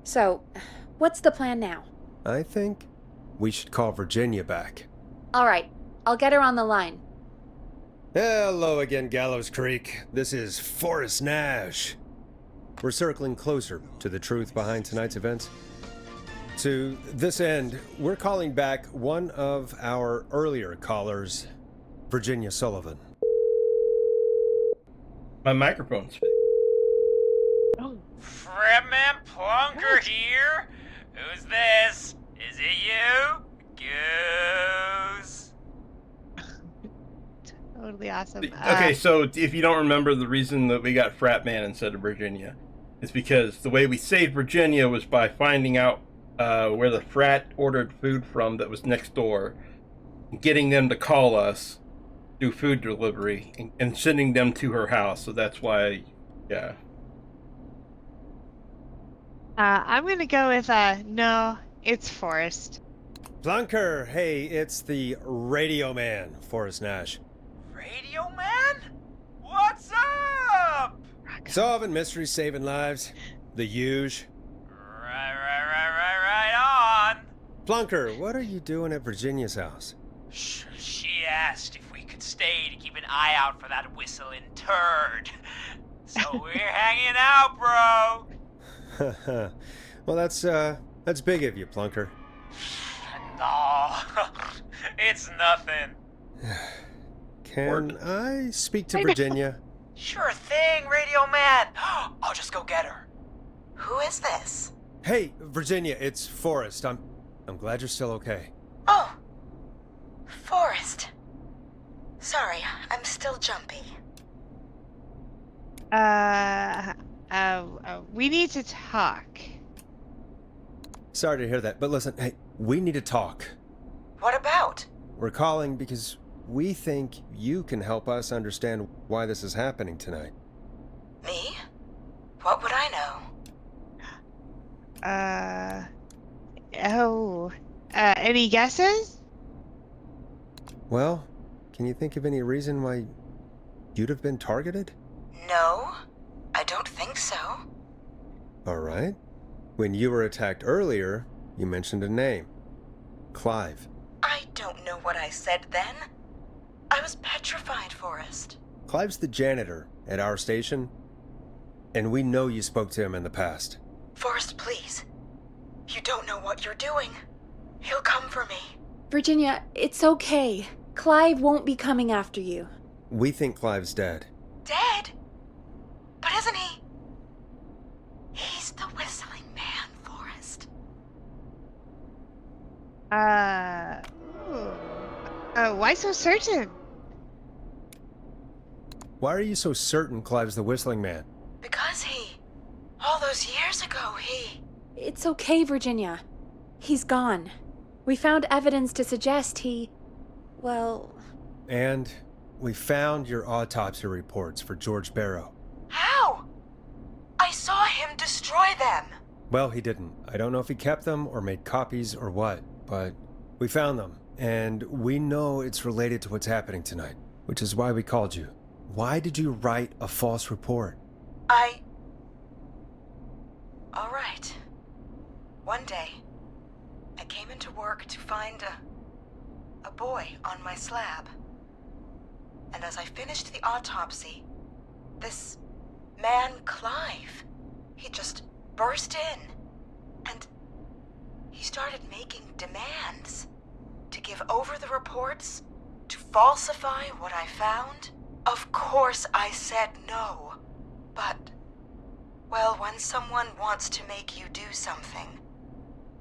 So, what's the plan now? I think we should call Virginia back. Alright, I'll get her on the line. Hello again, Gallows Creek. This is Forrest Nash. We're circling closer to the truth behind tonight's events. To this end, we're calling back one of our earlier callers, Virginia Sullivan. My microphone's fixed. Oh. Fredman Plunker here? Who's this? Is it you? Goose. Totally awesome. Okay, so if you don't remember, the reason that we got Frat Man instead of Virginia is because the way we saved Virginia was by finding out where the frat ordered food from that was next door, getting them to call us, do food delivery, and sending them to her house. So that's why, yeah. I'm gonna go with no, it's Forrest. Plunker, hey, it's the Radio Man, Forrest Nash. Radio Man? What's up? Solving mysteries, saving lives. The huge. Right on. Plunker, what are you doing at Virginia's house? She asked if we could stay to keep an eye out for that whistling turd. So we're hanging out, bro. Well, that's big of you, Plunker. No, it's nothing. Can I speak to Virginia? Sure thing, Radio Man. I'll just go get her. Who is this? Hey, Virginia, it's Forrest. I'm glad you're still okay. Oh, Forrest. Sorry, I'm still jumpy. We need to talk. Sorry to hear that, but listen, hey, we need to talk. What about? We're calling because we think you can help us understand why this is happening tonight. Me? What would I know? Any guesses? Well, can you think of any reason why you'd have been targeted? No, I don't think so. All right. When you were attacked earlier, you mentioned a name. Clive. I don't know what I said then. I was petrified, Forrest. Clive's the janitor at our station, and we know you spoke to him in the past. Forrest, please. You don't know what you're doing. He'll come for me. Virginia, it's okay. Clive won't be coming after you. We think Clive's dead. Dead? But isn't he? He's the whistling man, Forrest. Why so certain? Why are you so certain Clive's the whistling man? Because all those years ago, It's okay, Virginia. He's gone. We found evidence to suggest well... And we found your autopsy reports for George Barrow. How? I saw him destroy them. Well, he didn't. I don't know if he kept them or made copies or what, but we found them, and we know it's related to what's happening tonight, which is why we called you. Why did you write a false report? All right. One day, I came into work to find a boy on my slab. And as I finished the autopsy, this man, Clive, he just burst in. And he started making demands to give over the reports, to falsify what I found. Of course I said no, but, well, when someone wants to make you do something,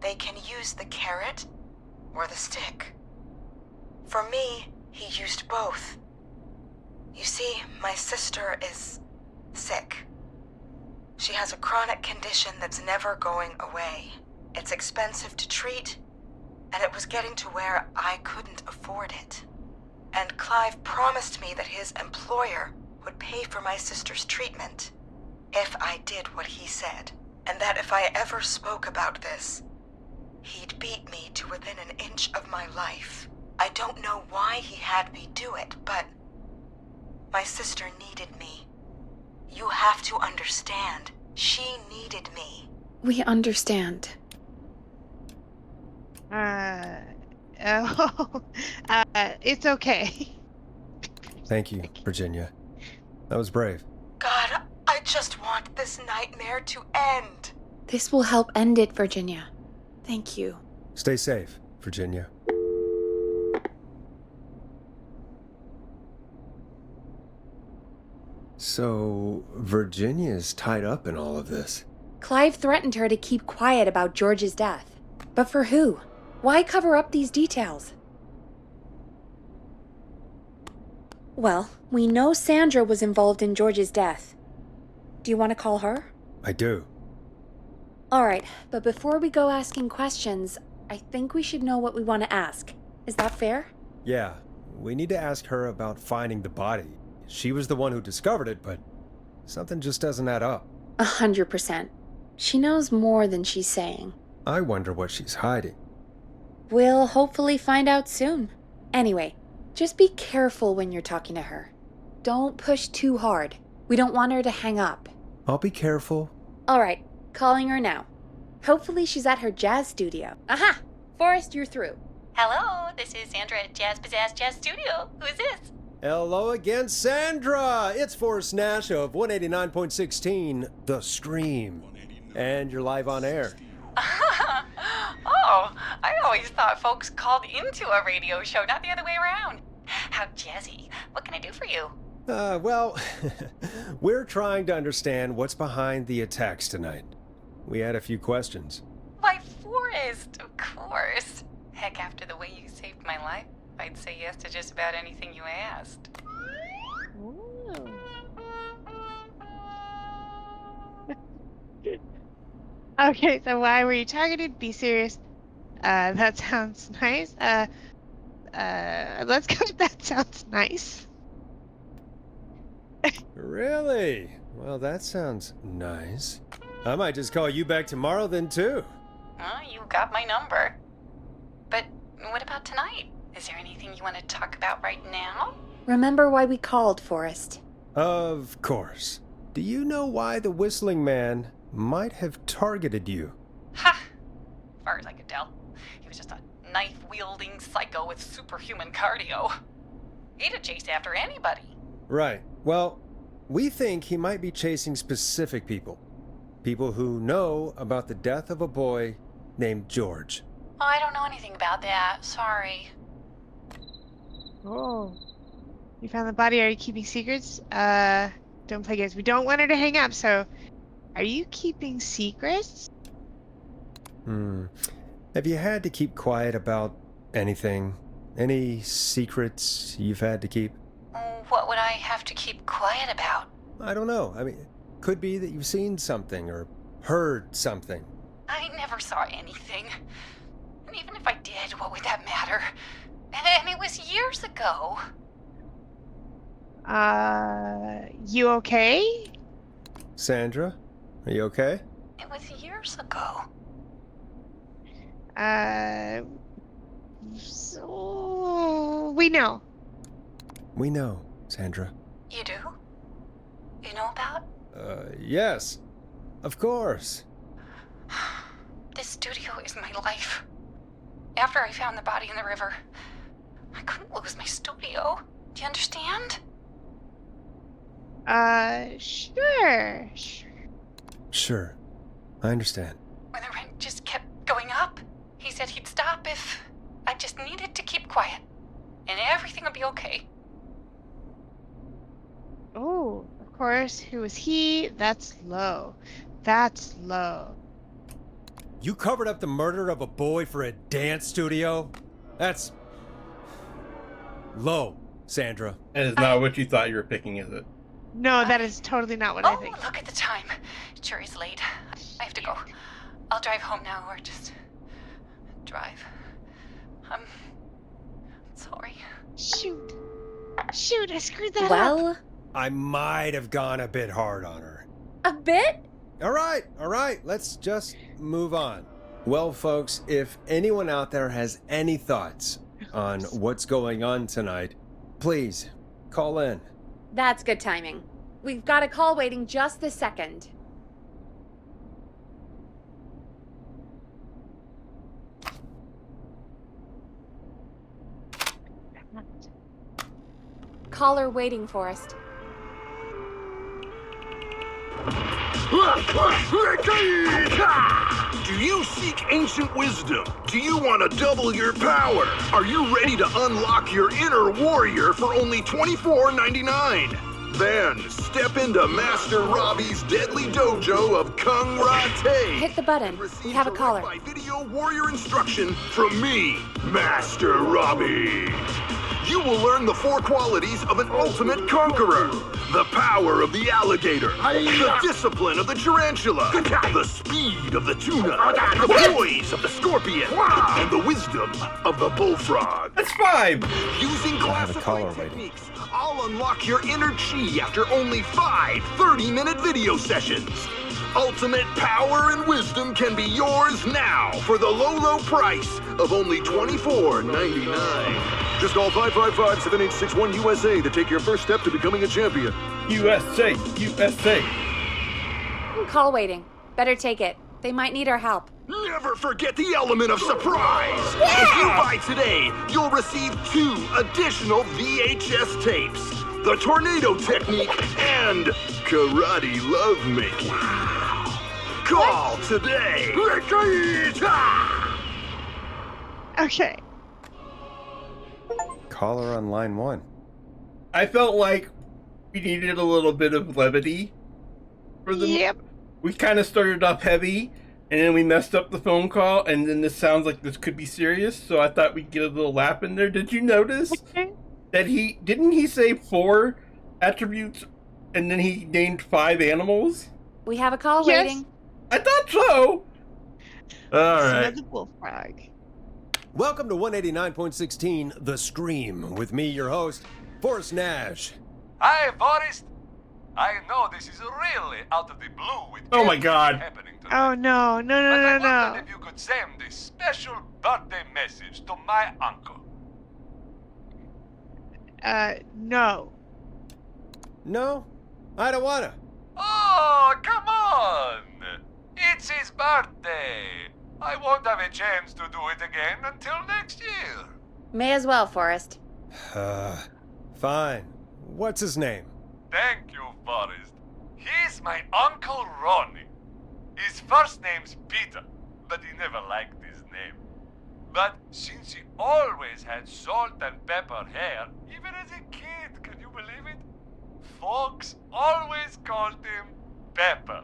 they can use the carrot or the stick. For me, he used both. You see, my sister is sick. She has a chronic condition that's never going away. It's expensive to treat, and it was getting to where I couldn't afford it. And Clive promised me that his employer would pay for my sister's treatment if I did what he said, and that if I ever spoke about this, he'd beat me to within an inch of my life. I don't know why he had me do it, but my sister needed me. You have to understand, she needed me. We understand. It's okay. Thank you, Virginia. That was brave. God, I just want this nightmare to end. This will help end it, Virginia. Thank you. Stay safe, Virginia. So, Virginia's tied up in all of this. Clive threatened her to keep quiet about George's death. But for who? Why cover up these details? Well, we know Sandra was involved in George's death. Do you want to call her? I do. Alright, but before we go asking questions, I think we should know what we want to ask. Is that fair? Yeah, we need to ask her about finding the body. She was the one who discovered it, but something just doesn't add up. 100%. She knows more than she's saying. I wonder what she's hiding. We'll hopefully find out soon. Anyway, just be careful when you're talking to her. Don't push too hard. We don't want her to hang up. I'll be careful. Alright, calling her now. Hopefully she's at her jazz studio. Aha! Forrest, you're through. Hello, this is Sandra at Jazz Pizzazz Jazz Studio. Who is this? Hello again, Sandra! It's Forrest Nash of 189.16, The Stream. And you're live on air. Oh, I always thought folks called into a radio show, not the other way around. How jazzy. What can I do for you? Well, we're trying to understand what's behind the attacks tonight. We had a few questions. Why, Forrest, of course. Heck, after the way you saved my life, I'd say yes to just about anything you asked. Ooh. Okay, so why were you targeted? Be serious. That sounds nice. Let's go with that sounds nice. Really? Well, that sounds nice. I might just call you back tomorrow then, too. You got my number. But what about tonight? Is there anything you want to talk about right now? Remember why we called, Forrest. Of course. Do you know why the Whistling Man might have targeted you? Ha! As far as I could tell, he was just a knife-wielding psycho with superhuman cardio. He'd have chased after anybody. Right. Well, we think he might be chasing specific people. People who know about the death of a boy named George. Oh, I don't know anything about that. Sorry. Oh. You found the body. Are you keeping secrets? Don't play games. We don't want her to hang up, so are you keeping secrets? Have you had to keep quiet about anything? Any secrets you've had to keep? What would I have to keep quiet about? I don't know. I mean, could be that you've seen something or heard something. I never saw anything. And even if I did, what would that matter? And it was years ago. You okay? Sandra, are you okay? It was years ago. So we know. We know, Sandra. You do? You know about? Yes. Of course. This studio is my life. After I found the body in the river, I couldn't lose my studio. Do you understand? Sure. Sure. I understand. When the rent just kept going up, he said he'd stop if I just needed to keep quiet. And everything would be okay. Oh, of course. Who is he? That's low. That's low. You covered up the murder of a boy for a dance studio? That's low, Sandra. That is not what you thought you were picking, is it? No, that is totally not what I Oh, think. look at the time. It sure is late. I have to go. I'll drive home now or just drive. I'm sorry. Shoot, I screwed that up. Well, I might have gone a bit hard on her. a bit? All right, let's just move on. Well, folks, if anyone out there has any thoughts on what's going on tonight, please call in. That's good timing. We've got a call waiting just this second. caller waiting, Forrest. Do you seek ancient wisdom? Do you want to double your power? Are you ready to unlock your inner warrior for only $24.99? Then step into Master Robbie's deadly dojo of 𝙀𝙓𝙋𝘼𝙉𝘿. Hit the button. We have a caller. By video warrior instruction from me, Master Robbie. You will learn the 4 qualities of an ultimate conqueror. The power of the alligator, the discipline of the tarantula, the speed of the tuna, the poise of the scorpion, and the wisdom of the bullfrog. That's 5. Using have a caller classified waiting. techniques, I'll unlock your inner chi after only 5 30-minute video sessions. Ultimate power and wisdom can be yours now for the low price of only $24.99. Just call 555-7861 USA to take your first step to becoming a champion. USA. Call waiting. Better take it. They might need our help. Never forget the element of surprise! If you buy today, you'll receive 2 additional VHS tapes, the tornado technique, and karate lovemaking. Call today! Okay. Caller on line 1. I felt like we needed a little bit of levity for the. Yep. We kind of started off heavy, and then we messed up the phone call, and then this sounds like this could be serious. So I thought we'd get a little laugh in there. Did you notice Okay. that he say 4 attributes, and then he named 5 animals? We have a call Yes. waiting. I thought so. All Son right. of the bullfrog. Welcome to 189.16 The Scream with me, your host, Forrest Nash. Hi, Forrest. I know this is really out of the blue with Oh my everything God. happening tonight. Oh no, no, But no, I no, wondered no. if you could send a special birthday message to my uncle. No. No, I don't wanna. Oh, come on! It's his birthday. I won't have a chance to do it again until next year. May as well, Forrest. Fine. What's his name? Thank you, Forrest. He's my Uncle Ronnie. His first name's Peter, but he never liked his name. But since he always had salt and pepper hair, even as a kid, can you believe it? Folks always called him Pepper.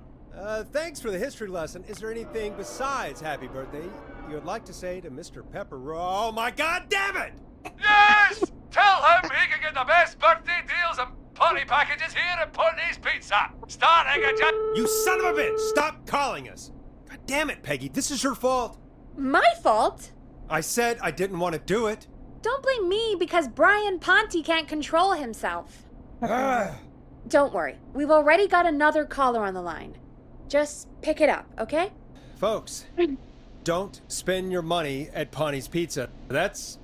Thanks for the history lesson. Is there anything besides happy birthday you would like to say to Mr. Pepper? Oh my God, damn it! Yes! Tell him he can get the best birthday deals and party packages here at Putney's Pizza. Starting at just... You son of a bitch! Stop calling us! God damn it, Peggy, this is your fault. My fault? I said I didn't want to do it. Don't blame me because Brian Ponte can't control himself. Ah. Don't worry. We've already got another caller on the line. Just pick it up, okay? Folks, don't spend your money at Ponte's Pizza. That's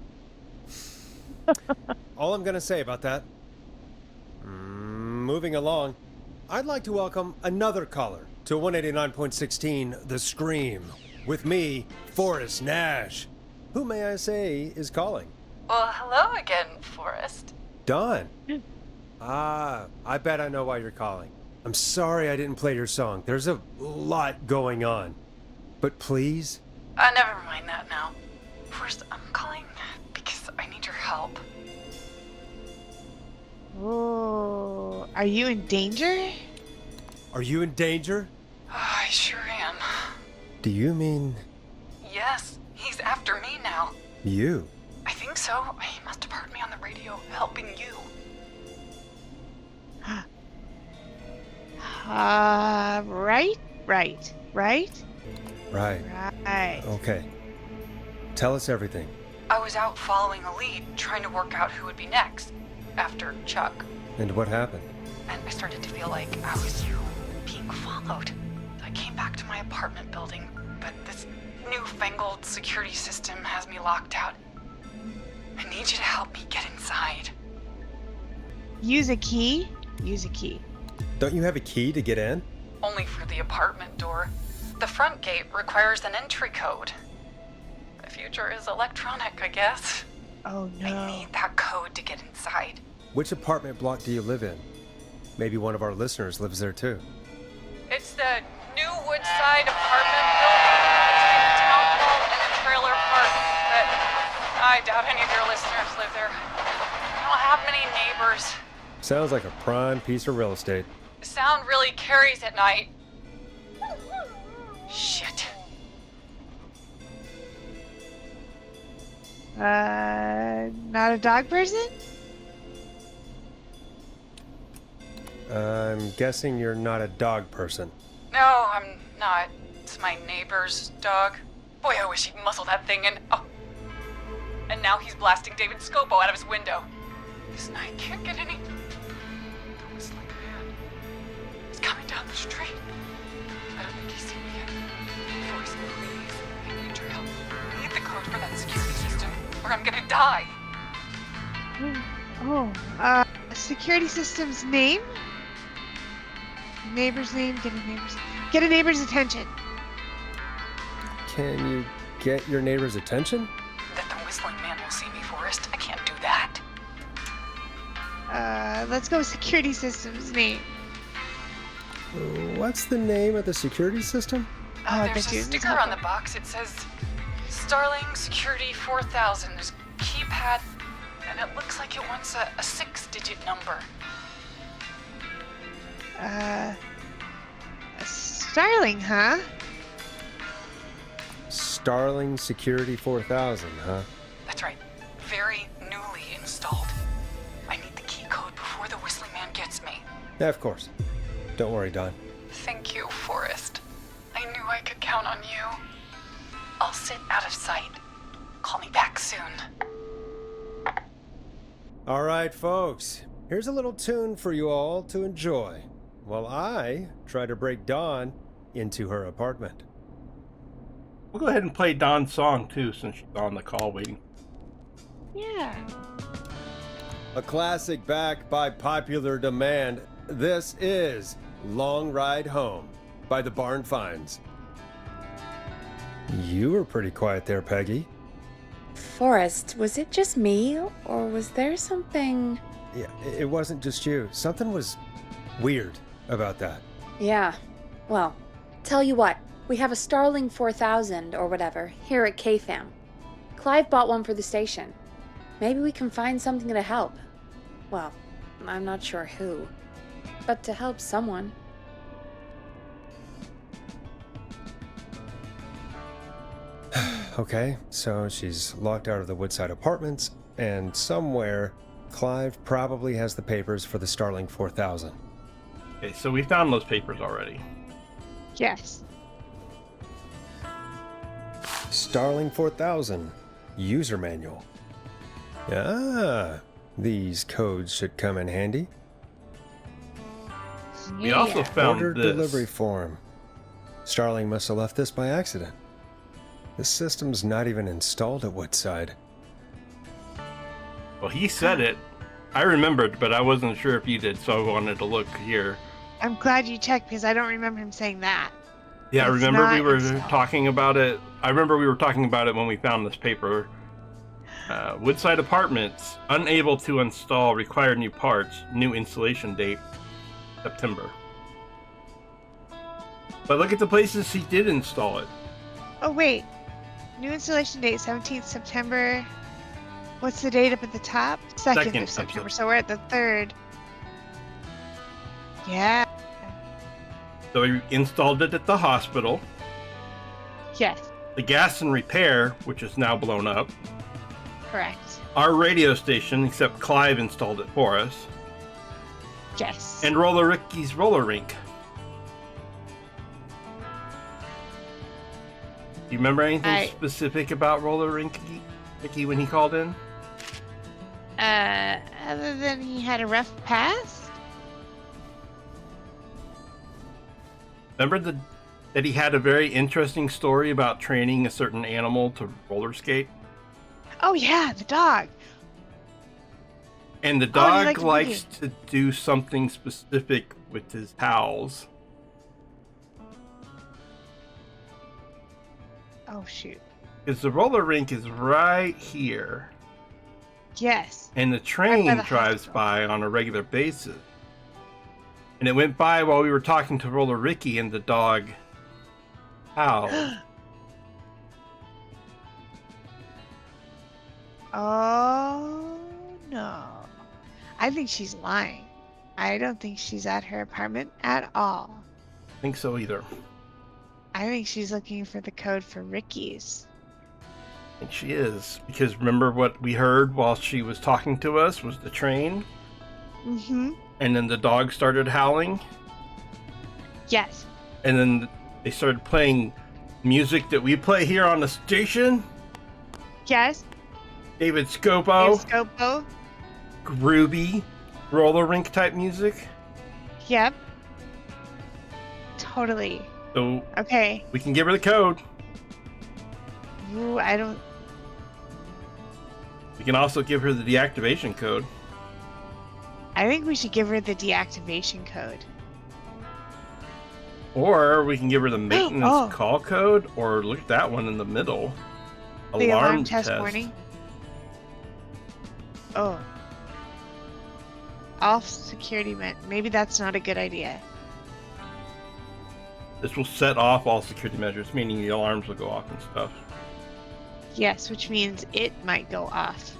all I'm gonna say about that. Moving along, I'd like to welcome another caller to 189.16 The Scream with me, Forrest Nash. Who may I say is calling? Well, hello again, Forrest. Dawn. I bet I know why you're calling. I'm sorry I didn't play your song. There's a lot going on. But please? Never mind that now. Forrest, I'm calling because I need your help. Oh, are you in danger? Are you in danger? I sure am. Do you mean Yes, he's after me now. you? I think so. He must have heard me on the radio helping you. Right. Right. Okay. Tell us everything. I was out following a lead, trying to work out who would be next, after Chuck. And what happened? And I started to feel like I was being followed. I came back to my apartment building, but this newfangled security system has me locked out. I need you to help me get inside. Use a key. Don't you have a key to get in? Only for the apartment door. The front gate requires an entry code. The future is electronic, I guess. Oh I no. need that code to get inside. Which apartment block do you live in? Maybe one of our listeners lives there too. It's the new Woodside apartment building between the town hall and the trailer park, but I doubt any of your listeners live there. I don't have many neighbors. Sounds like a prime piece of real estate. The sound really carries at night. Shit. Not a dog person? I'm guessing you're not a dog person. No, I'm not. It's my neighbor's dog. Boy, I wish he'd muzzle that thing and... Oh. And now he's blasting David Scopo out of his window. This night can't get any... The whistling man. He's coming down the street. I don't think he's seen me yet. Voice, please. I need your help. I need the code for that security system, or I'm gonna die. Security system's name? Neighbor's name, get a neighbor's attention. Can you get your neighbor's attention? That the whistling man will see me, Forrest. I can't do that. Let's go with security system's name. What's the name of the security system? There's a sticker on the box. It says Starling Security 4000. There's a keypad, and it looks like it wants a 6-digit number. Starling, huh? Starling Security 4000, huh? That's right. Very newly installed. I need the key code before the whistling man gets me. Yeah, of course. Don't worry, Don. Thank you, Forrest. I knew I could count on you. I'll sit out of sight. Call me back soon. All right, folks. Here's a little tune for you all to enjoy while I try to break Dawn into her apartment. We'll go ahead and play Don's song, too, since she's on the call waiting. Yeah. A classic back by popular demand. This is Long Ride Home by the Barn Finds. You were pretty quiet there, Peggy. Forrest, was it just me, or was there something... Yeah, it wasn't just you. Something was weird about that. Yeah. Well, tell you what, we have a Starling 4000 or whatever here at KFAM. Clive bought one for the station. Maybe we can find something to help. Well, I'm not sure who, but to help someone. Okay, so she's locked out of the Woodside Apartments, and somewhere Clive probably has the papers for the Starling 4000. Okay, so we found those papers already. Yes. Starling 4000 user manual. Ah, these codes should come in handy. We also found Order this. delivery form. Starling must have left this by accident. The system's not even installed at Woodside. Well, he said it. I remembered, but I wasn't sure if you did, so I wanted to look here. I'm glad you checked because I don't remember him saying that. Yeah, I It's remember we not were installed. talking about it. I remember we were talking about it when we found this paper. Woodside Apartments, unable to install required new parts. New installation date, September. But look at the places he did install it. Oh, wait. New installation date, 17th September. What's the date up at the top? 2nd of September. So we're at the 3rd. Yeah. So he installed it at the hospital. Yes. The gas and repair, which is now blown up. Correct. Our radio station, except Clive installed it for us. Yes. And Roller Ricky's roller rink. Do you remember anything specific about Roller Ricky when he called in? Other than he had a rough past? Remember that he had a very interesting story about training a certain animal to roller skate? Oh, yeah, the dog. And the he dog liked likes moving. to do something specific with his towels. Oh, shoot. Because the roller rink is right here. Yes. And the Right by train the drives hospital. by on a regular basis. And it went by while we were talking to Roller Ricky and the dog howled. Oh, no. I think she's lying. I don't think she's at her apartment at all. I think so either. I think she's looking for the code for Ricky's. I think she is. Because remember what we heard while she was talking to us was the train? Mm-hmm. And then the dog started howling? Yes. And then they started playing music that we play here on the station? Yes. David Scopo, Scopo. groovy, roller rink type music. Yep. Totally. So Okay. we can give her the code. Ooh, I don't... We can also give her the deactivation code. I think we should give her the deactivation code. Or we can give her the maintenance Oh. call code, or look at that one in the middle. The alarm test warning. Oh. Off security maybe that's not a good idea. This will set off all security measures, meaning the alarms will go off and stuff. Yes, which means it might go off.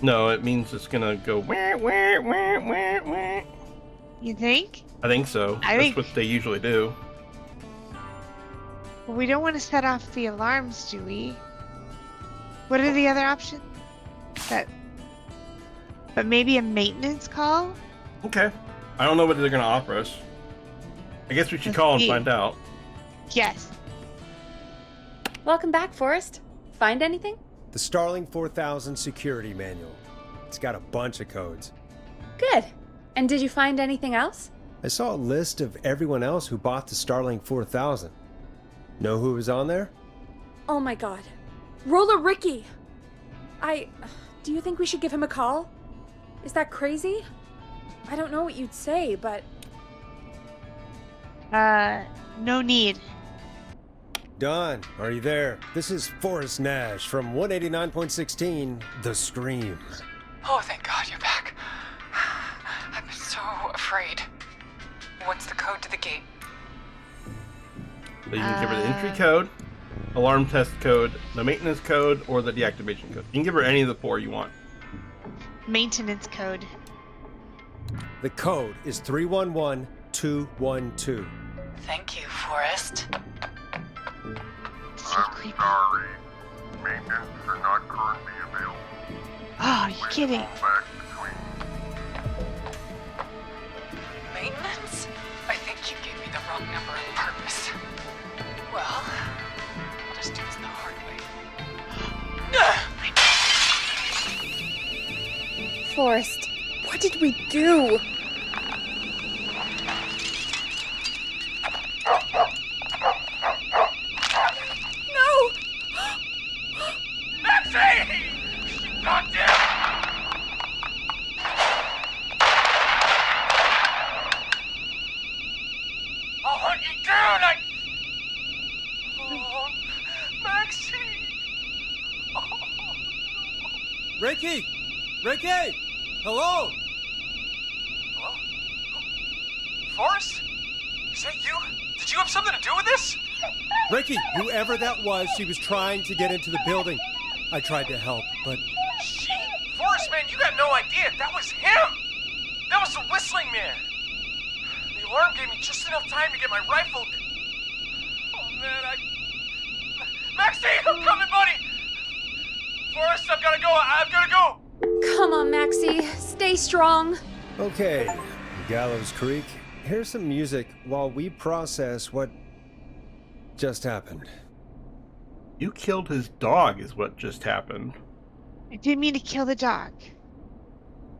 No, it means it's gonna go wah, wah, wah, wah, wah. You think? I think so. I That's think- what they usually do. Well, we don't want to set off the alarms, do we? What are the other options? But maybe a maintenance call? Okay. I don't know what they're gonna offer us. I guess we should Let's call and see. find out. Yes. Welcome back, Forrest. Find anything? The Starling 4000 security manual. It's got a bunch of codes. Good. And did you find anything else? I saw a list of everyone else who bought the Starling 4000. Know who was on there? Oh my god. Roller Ricky! Do you think we should give him a call? Is that crazy? I don't know what you'd say, but... No need. Don, are you there? This is Forrest Nash from 189.16, The Scream. Oh, thank God you're back. I've been so afraid. What's the code to the gate? So you can give her the entry code, alarm test code, the maintenance code, or the deactivation code. You can give her any of the four you want. Maintenance code. The code is 311212. Thank you, Forrest. So creepy. Sorry. Maintenance are not currently available. Oh, are you kidding? Back between. Maintenance? I think you gave me the wrong number on purpose. Well, I'll just do this the hard way. Forrest, what did we do? No! Maxie! Not dead! I'll hunt you down! Oh, Maxie! Oh, Ricky! Ricky! Hello! hello? Forrest? Is that you? Did you have something to do with this? Ricky, whoever that was, she was trying to get into the building. I tried to help, but She? Forrest, man, you got no idea. That was him! That was the whistling man! The alarm gave me just enough time to get my rifle. Oh, man, Maxie, I'm coming, buddy! Forrest, I've gotta go. I've gotta go! Come on, Maxie. Stay strong. okay. Gallows Creek, here's some music while we process what just happened. You killed his dog, is what just happened. I didn't mean to kill the dog.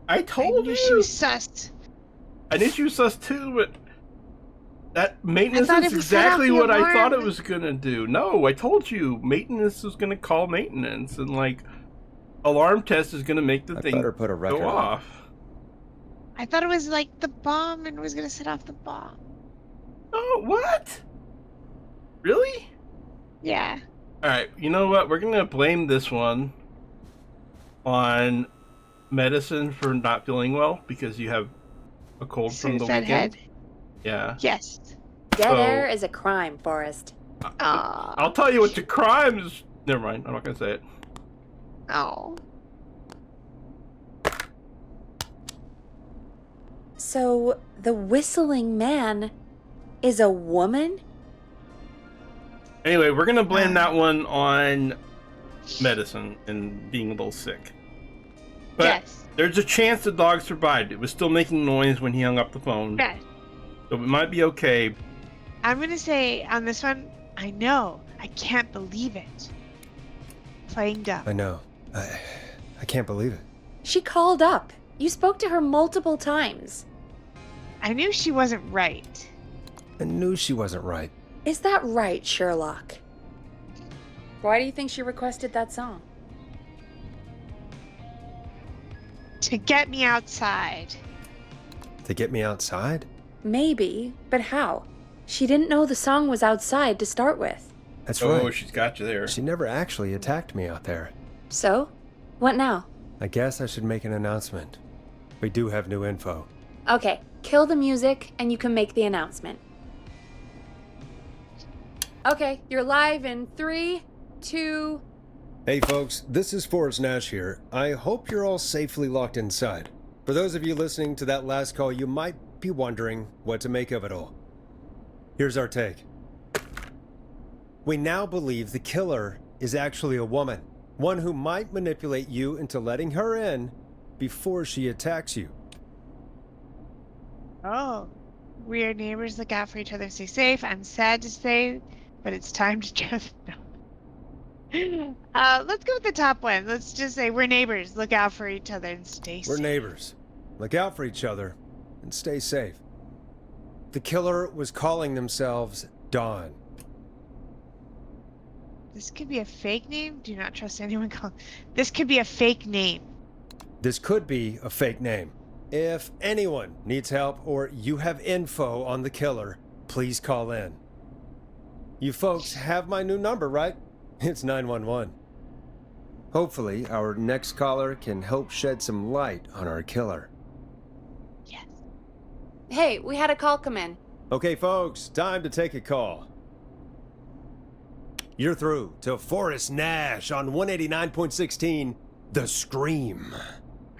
I I told knew you. she was sus. I knew she was sus too, but that maintenance thought is if we set off exactly the what I thought it alarm- was gonna do. No, I told you maintenance was gonna call maintenance, and like alarm test is gonna make the I thing better put a record go on. off. I thought it was like the bomb and was gonna set off the bomb. Oh, what? Really? Yeah. All right. You know what? We're gonna blame this one on medicine for not feeling well because you have a cold from the Suicide weekend? head. Yeah. Yes. Dead So- air is a crime, Forrest. Aw. I'll tell you what the crime is. Never mind. I'm not gonna say it. Oh. So, the whistling man is a woman? Anyway, we're gonna blame that one on medicine and being a little sick. But Yes. there's a chance the dog survived. It was still making noise when he hung up the phone. Yes. So it might be okay. I'm gonna say on this one, I know. I can't believe it. Playing dumb. I know. I can't believe it. She called up. You spoke to her multiple times. I knew she wasn't right. I knew she wasn't right. Is that right, Sherlock? Why do you think she requested that song? To get me outside. To get me outside? Maybe, but how? She didn't know the song was outside to start with. That's Oh, right. she's got you there. She never actually attacked me out there. So? What now? I guess I should make an announcement. We do have new info. Okay, kill the music and you can make the announcement. Okay, you're live in 3, 2... Hey folks, this is Forrest Nash here. I hope you're all safely locked inside. For those of you listening to that last call, you might be wondering what to make of it all. Here's our take. We now believe the killer is actually a woman. One who might manipulate you into letting her in before she attacks you. Oh. We are neighbors, look out for each other and stay safe. I'm sad to say, but it's time to just no. Let's go with the top one. Let's just say we're neighbors, look out for each other and stay safe. We're neighbors. Look out for each other and stay safe. The killer was calling themselves Dawn. This could be a fake name. Do not trust anyone called. This could be a fake name. This could be a fake name. If anyone needs help or you have info on the killer, please call in. You folks have my new number, right? It's 911. Hopefully, our next caller can help shed some light on our killer. Yes. Hey, we had a call come in. Okay, folks, time to take a call. You're through to Forrest Nash on 189.16, The Scream.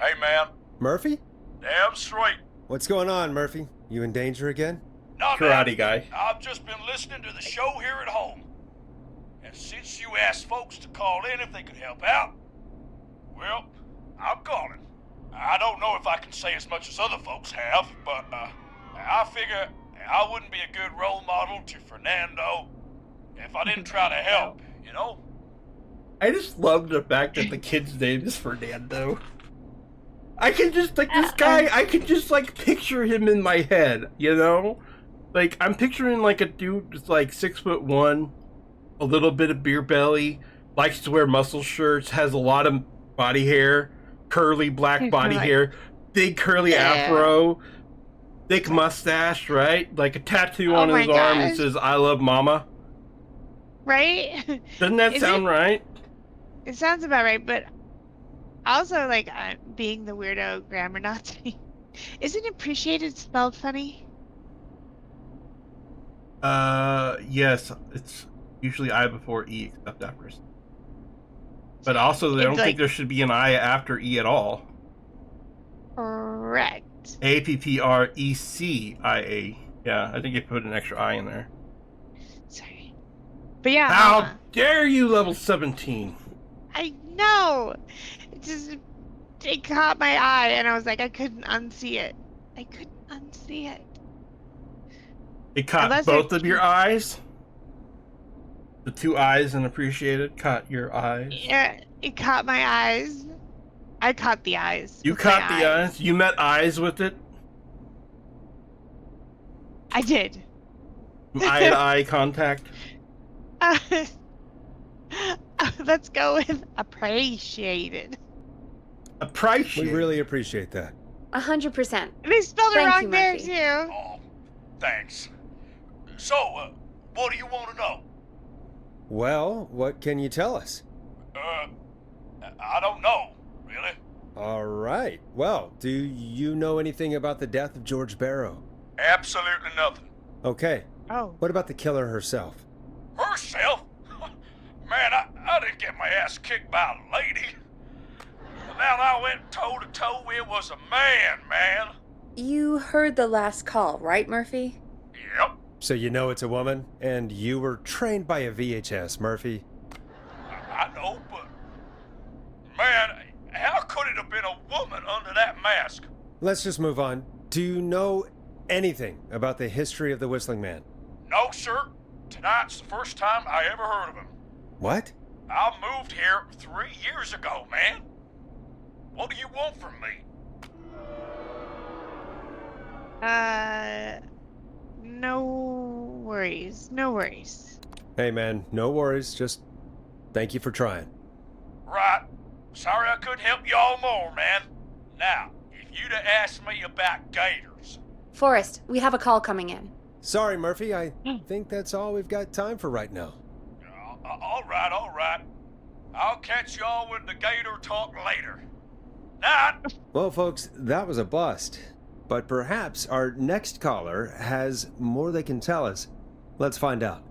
Hey, man. Murphy? Damn straight. What's going on, Murphy? You in danger again? No, Karate guy. I've just been listening to the show here at home. And since you asked folks to call in if they could help out, well, I'm calling. I don't know if I can say as much as other folks have, but I figure I wouldn't be a good role model to Fernando if I didn't try to help, you know? I just love the fact that the kid's name is Fernando. I can just, like, this guy, I can just, like, picture him in my head, you know? Like, I'm picturing, like, a dude that's, like, 6'1", a little bit of beer belly, likes to wear muscle shirts, has a lot of body hair, curly black body hair, big curly afro, thick mustache, right? Like a tattoo on his arm that says, I love mama. Right? Doesn't that sound right? It sounds about right, but also, like, being the weirdo grammar Nazi, isn't appreciated spelled funny? Yes, it's usually I before E, except after. But also, I don't think there should be an I after E at all. Correct. APPRECIA. Yeah, I think you put an extra I in there. Sorry. But yeah. How dare you, level 17? I know. It caught my eye, and I was like, I couldn't unsee it. I couldn't unsee it. It caught both of your eyes? The two eyes and appreciated caught your eyes? Yeah, it caught my eyes. I caught the eyes. You caught the eyes? You met eyes with it? I did. Eye-to-eye contact? Let's go with appreciated. Appreciate. We really appreciate that. 100%. They spelled it Thank wrong you, there, Murphy. too. Oh, thanks. So, what do you want to know? Well, what can you tell us? I don't know, really. All right. Well, do you know anything about the death of George Barrow? Absolutely nothing. Okay. Oh. What about the killer herself? Herself? Man, I didn't get my ass kicked by a lady. And then I went toe to toe. It was a man. You heard the last call, right, Murphy? Yep. So you know it's a woman, and you were trained by a VHS, Murphy. I know, but man, how could it have been a woman under that mask? Let's just move on. Do you know anything about the history of the Whistling Man? No, sir. Tonight's the first time I ever heard of him. What? I moved here 3 years ago, man. What do you want from me? No worries. No worries. Hey, man, no worries. Just thank you for trying. Right. Sorry I couldn't help you all more, man. Now, if you'd have asked me about gators. Forrest, we have a call coming in. Sorry, Murphy. I think that's all we've got time for right now. All right. I'll catch y'all with the gator talk later. Night. Well, folks, that was a bust. But perhaps our next caller has more they can tell us. Let's find out.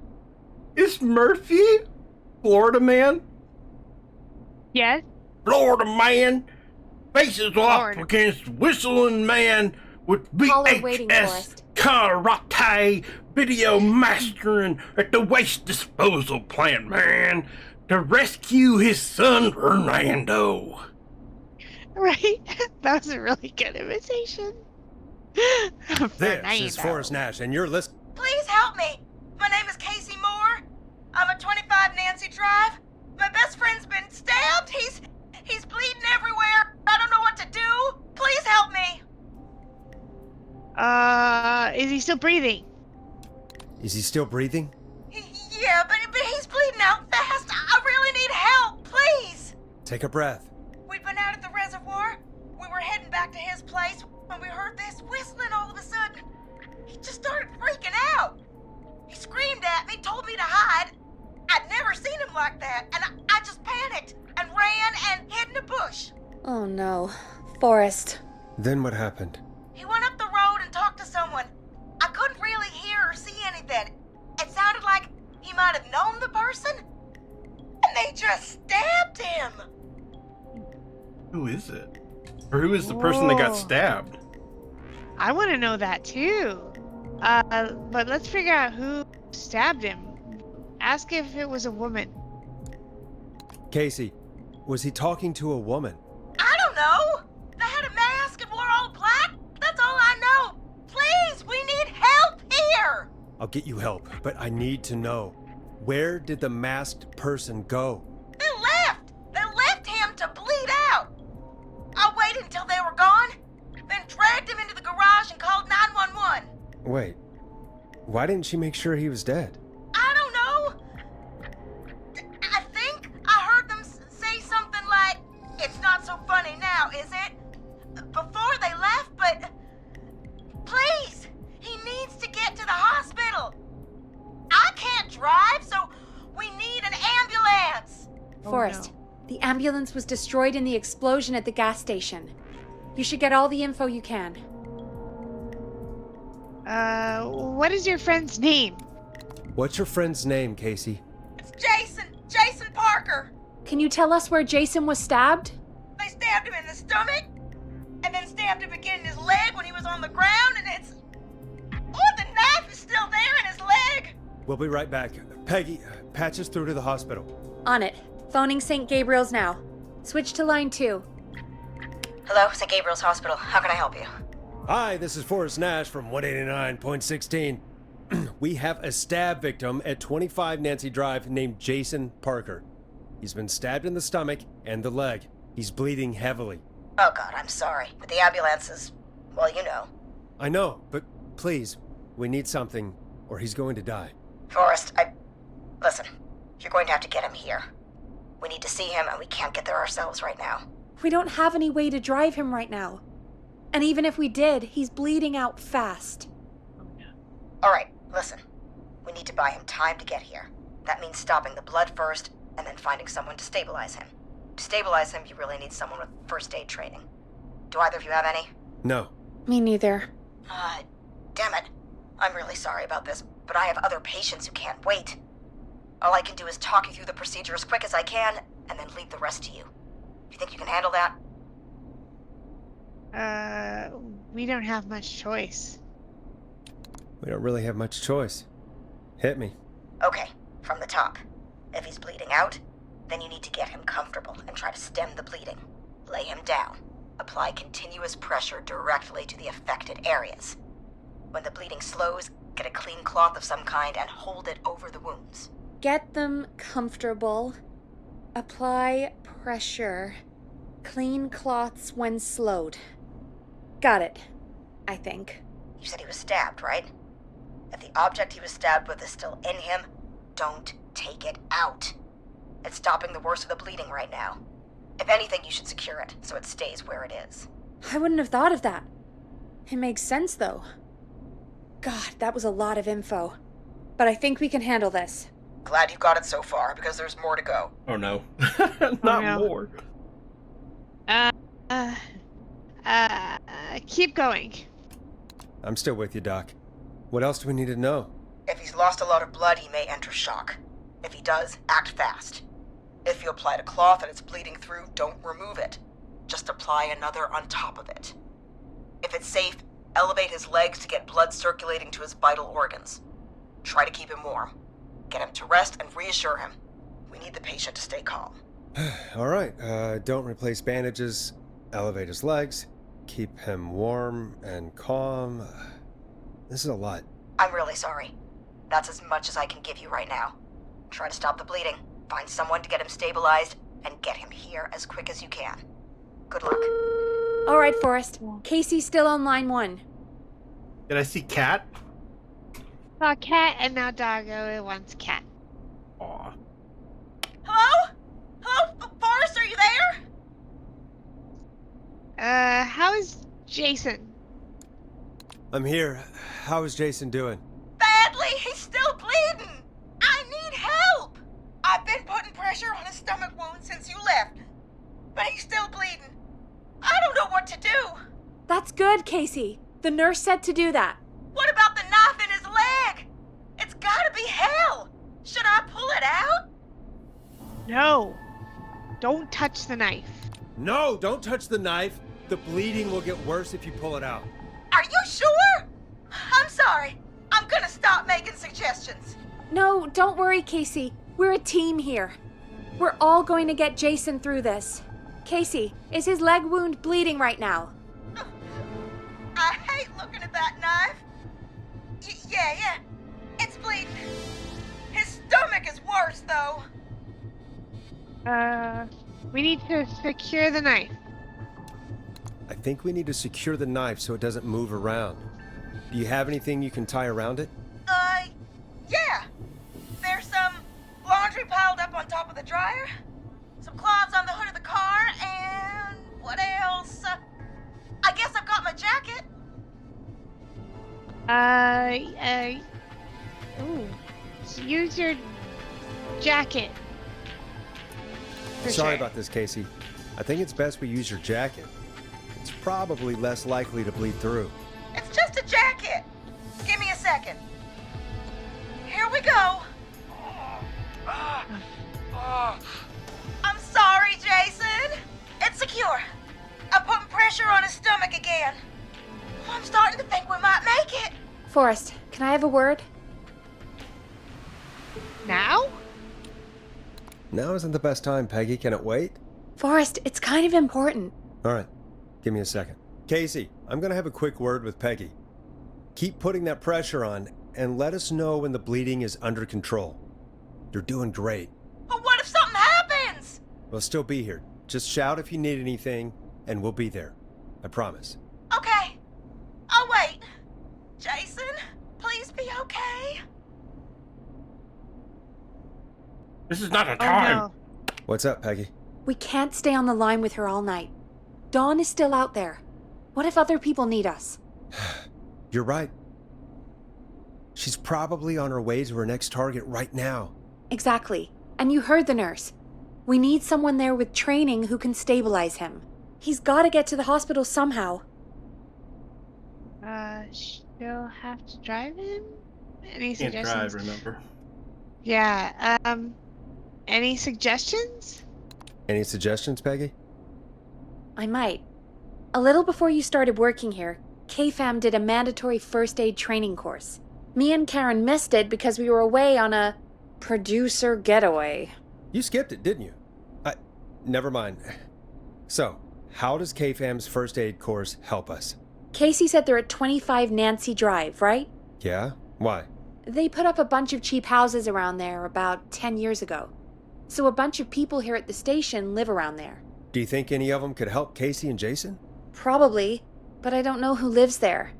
Is Murphy Florida man? Yes? Florida man faces off Florida. against Whistling Man with Caller waiting, VHS Forrest. karate video mastering at the waste disposal plant, man, to rescue his son Fernando. Right? That was a really good imitation. This is Forrest Nash, and you're listening. Please help me. My name is Casey Moore. I'm at 25 Nancy Drive. My best friend's been stabbed. He's bleeding everywhere. I don't know what to do. Please help me. Is he still breathing? Is he still breathing? Yeah, but he's bleeding out fast. I really need help. Please. Take a breath. We'd been out at the reservoir. We were heading back to his place when we heard this whistling all of a sudden. He just started freaking out. He screamed at me, told me to hide. I'd never seen him like that, and I just panicked and ran and hid in a bush. Oh no. Forrest. Then what happened? He went up the road and talked to someone. I couldn't really hear or see anything. It sounded like he might have known the person, and they just stabbed him. Who is it? Or who is the person that got Whoa. stabbed? I want to know that too. But let's figure out who stabbed him. Ask if it was a woman. Casey, was he talking to a woman? I don't know. They had a mask and wore all black. That's all I know. Please, we need help here. I'll get you help, but I need to know. Where did the masked person go? They left. They left him to bleed out. I waited until they were gone, then dragged him into the garage and called 911. Wait, why didn't she make sure he was dead? I don't know. I think I heard them say something like, "It's not so funny now, is it?" Before they left, but please, he needs to get to the hospital. I can't drive, so we need an ambulance. Forrest, the ambulance was destroyed in the explosion at the gas station. You should get all the info you can. What is your friend's name? What's your friend's name, Casey? It's Jason Parker. Can you tell us where Jason was stabbed? They stabbed him in the stomach, and then stabbed him again in his leg when he was on the ground, and it's... Oh, the knife is still there in his leg. We'll be right back. Peggy, patch us through to the hospital. On it. Phoning St. Gabriel's now. Switch to line 2. Hello, St. Gabriel's Hospital. How can I help you? Hi, this is Forrest Nash from 189.16. We have a stab victim at 25 Nancy Drive named Jason Parker. He's been stabbed in the stomach and the leg. He's bleeding heavily. Oh, God, I'm sorry. But the ambulance is... well, you know. I know, but please, we need something, or he's going to die. Forrest, Listen, you're going to have to get him here. We need to see him, and we can't get there ourselves right now. We don't have any way to drive him right now. And even if we did, he's bleeding out fast. All right, listen. We need to buy him time to get here. That means stopping the blood first, and then finding someone to stabilize him. To stabilize him, you really need someone with first aid training. Do either of you have any? No. Me neither. Damn it. I'm really sorry about this, but I have other patients who can't wait. All I can do is talk you through the procedure as quick as I can, and then leave the rest to you. You think you can handle that? We don't have much choice. We don't really have much choice. Hit me. Okay, from the top. If he's bleeding out, then you need to get him comfortable and try to stem the bleeding. Lay him down. Apply continuous pressure directly to the affected areas. When the bleeding slows, get a clean cloth of some kind and hold it over the wounds. Get them comfortable. Apply pressure. Clean cloths when slowed. Got it, I think. You said he was stabbed, right? If the object he was stabbed with is still in him, don't take it out. It's stopping the worst of the bleeding right now. If anything, you should secure it so it stays where it is. I wouldn't have thought of that. It makes sense, though. God, that was a lot of info. But I think we can handle this. Glad you got it so far, because there's more to go. Oh no. Not no. more. Keep going. I'm still with you, Doc. What else do we need to know? If he's lost a lot of blood, he may enter shock. If he does, act fast. If you applied a cloth and it's bleeding through, don't remove it. Just apply another on top of it. If it's safe, elevate his legs to get blood circulating to his vital organs. Try to keep him warm. Get him to rest and reassure him. We need the patient to stay calm. All right, don't replace bandages, elevate his legs, keep him warm and calm. This is a lot. I'm really sorry. That's as much as I can give you right now. Try to stop the bleeding, find someone to get him stabilized, and get him here as quick as you can. Good luck. All right, Forrest. Casey's still on line 1. Did I see cat? Saw cat and now doggo wants cat. Aw. Hello? Hello? Forrest, are you there? How is Jason? I'm here. How is Jason doing? Badly. He's still bleeding. I need help. I've been putting pressure on his stomach wound since you left, but he's still bleeding. I don't know what to do. That's good, Casey. The nurse said to do that. What about the knife in his leg? It's gotta be hell. Should I pull it out? No. Don't touch the knife. No, don't touch the knife. The bleeding will get worse if you pull it out. Are you sure? I'm sorry. I'm gonna stop making suggestions. No, don't worry, Casey. We're a team here. We're all going to get Jason through this. Casey, is his leg wound bleeding right now? I hate looking at that knife. Yeah. It's bleeding. His stomach is worse, though. We need to secure the knife. I think we need to secure the knife so it doesn't move around. Do you have anything you can tie around it? Yeah. There's some laundry piled up on top of the dryer, some cloths on the hood of the car, and what else? I guess I've got my jacket. Use your jacket. Sorry about this, Casey. I think it's best we use your jacket. It's probably less likely to bleed through. It's just a jacket. Give me a second. Here we go. I'm sorry, Jason. It's secure. I'm putting pressure on his stomach again. I'm starting to think we might make it. Forrest, can I have a word? Now? Now isn't the best time, Peggy. Can it wait? Forrest, it's kind of important. All right, give me a second. Casey, I'm going to have a quick word with Peggy. Keep putting that pressure on and let us know when the bleeding is under control. You're doing great. But what if something happens? We'll still be here. Just shout if you need anything, and we'll be there. I promise. Okay. I'll wait. Jason, please be okay. This is not a Oh time. no. What's up, Peggy? We can't stay on the line with her all night. Dawn is still out there. What if other people need us? You're right. She's probably on her way to her next target right now. Exactly. And you heard the nurse. We need someone there with training who can stabilize him. He's got to get to the hospital somehow. She'll have to drive him? Any Can't suggestions? drive, remember? Yeah, any suggestions? Any suggestions, Peggy? I might. A little before you started working here, KFAM did a mandatory first aid training course. Me and Karen missed it because we were away on a producer getaway. You skipped it, didn't you? Never mind. So, how does KFAM's first aid course help us? Casey said they're at 25 Nancy Drive, right? Yeah? Why? They put up a bunch of cheap houses around there about 10 years ago. So a bunch of people here at the station live around there. Do you think any of them could help Casey and Jason? Probably, but I don't know who lives there.